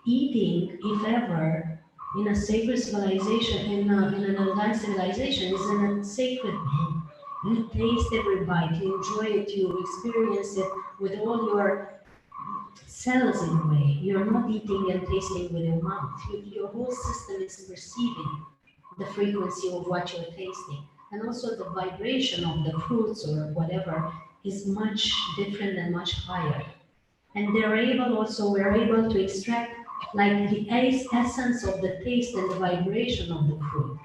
Eating, if ever, in a sacred civilization, in an advanced civilization, is in a sacred way. You taste every bite, you enjoy it, you experience it with all your cells in a way. You're not eating and tasting with your mouth. Your whole system is perceiving the frequency of what you're tasting. And also the vibration of the fruits or whatever is much different and much higher. And we're able to extract like the essence of the taste and the vibration of the fruit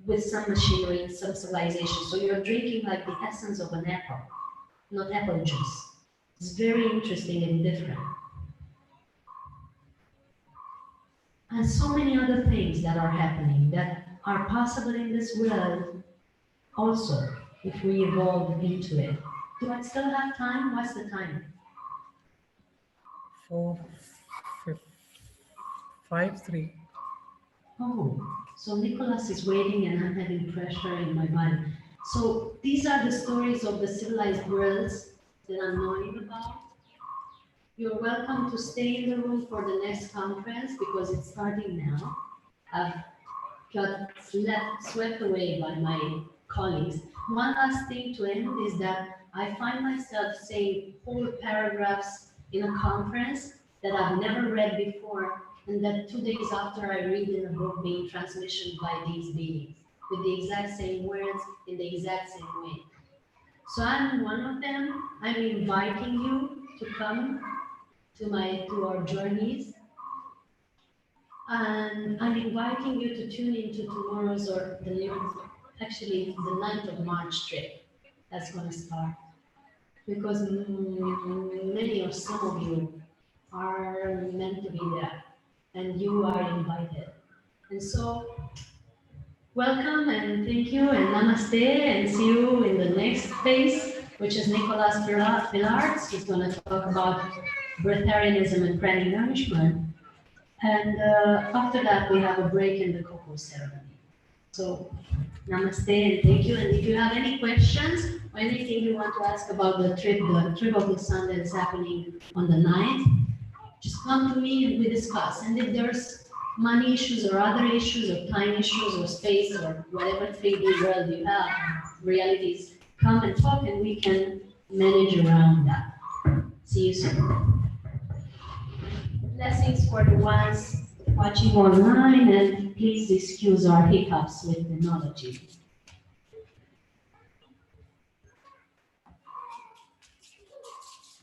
with some machinery and some civilization. So you're drinking like the essence of an apple, not apple juice. It's very interesting and different. And so many other things that are happening that are possible in this world also, if we evolve into it. Do I still have time? What's the time? 4, 5, 3. Oh, so Nicholas is waiting and I'm having pressure in my body. So these are the stories of the civilized worlds that I'm knowing about. You're welcome to stay in the room for the next conference because it's starting now. I've got swept away by my colleagues. One last thing to end is that I find myself saying whole paragraphs in a conference that I've never read before, and that 2 days after I read in a book being transmitted by these beings with the exact same words in the exact same way. So I'm one of them. I'm inviting you to come to our journeys. And I'm inviting you to tune into tomorrow's actually the 9th of March trip that's going to start. Because many or some of you are meant to be there and you are invited. And so, welcome and thank you and namaste, and see you in the next phase, which is Nicolas Villard. He's going to talk about breatharianism and pranic nourishment. And after that, we have a break in the cocoa ceremony. So, namaste and thank you. And if you have any questions or anything you want to ask about the trip of the sun that is happening on the 9th, just come to me and we discuss. And if there's money issues or other issues or time issues or space or whatever 3D world you have, realities, come and talk and we can manage around that. See you soon. Blessings for the ones watching online, and please excuse our hiccups with technology.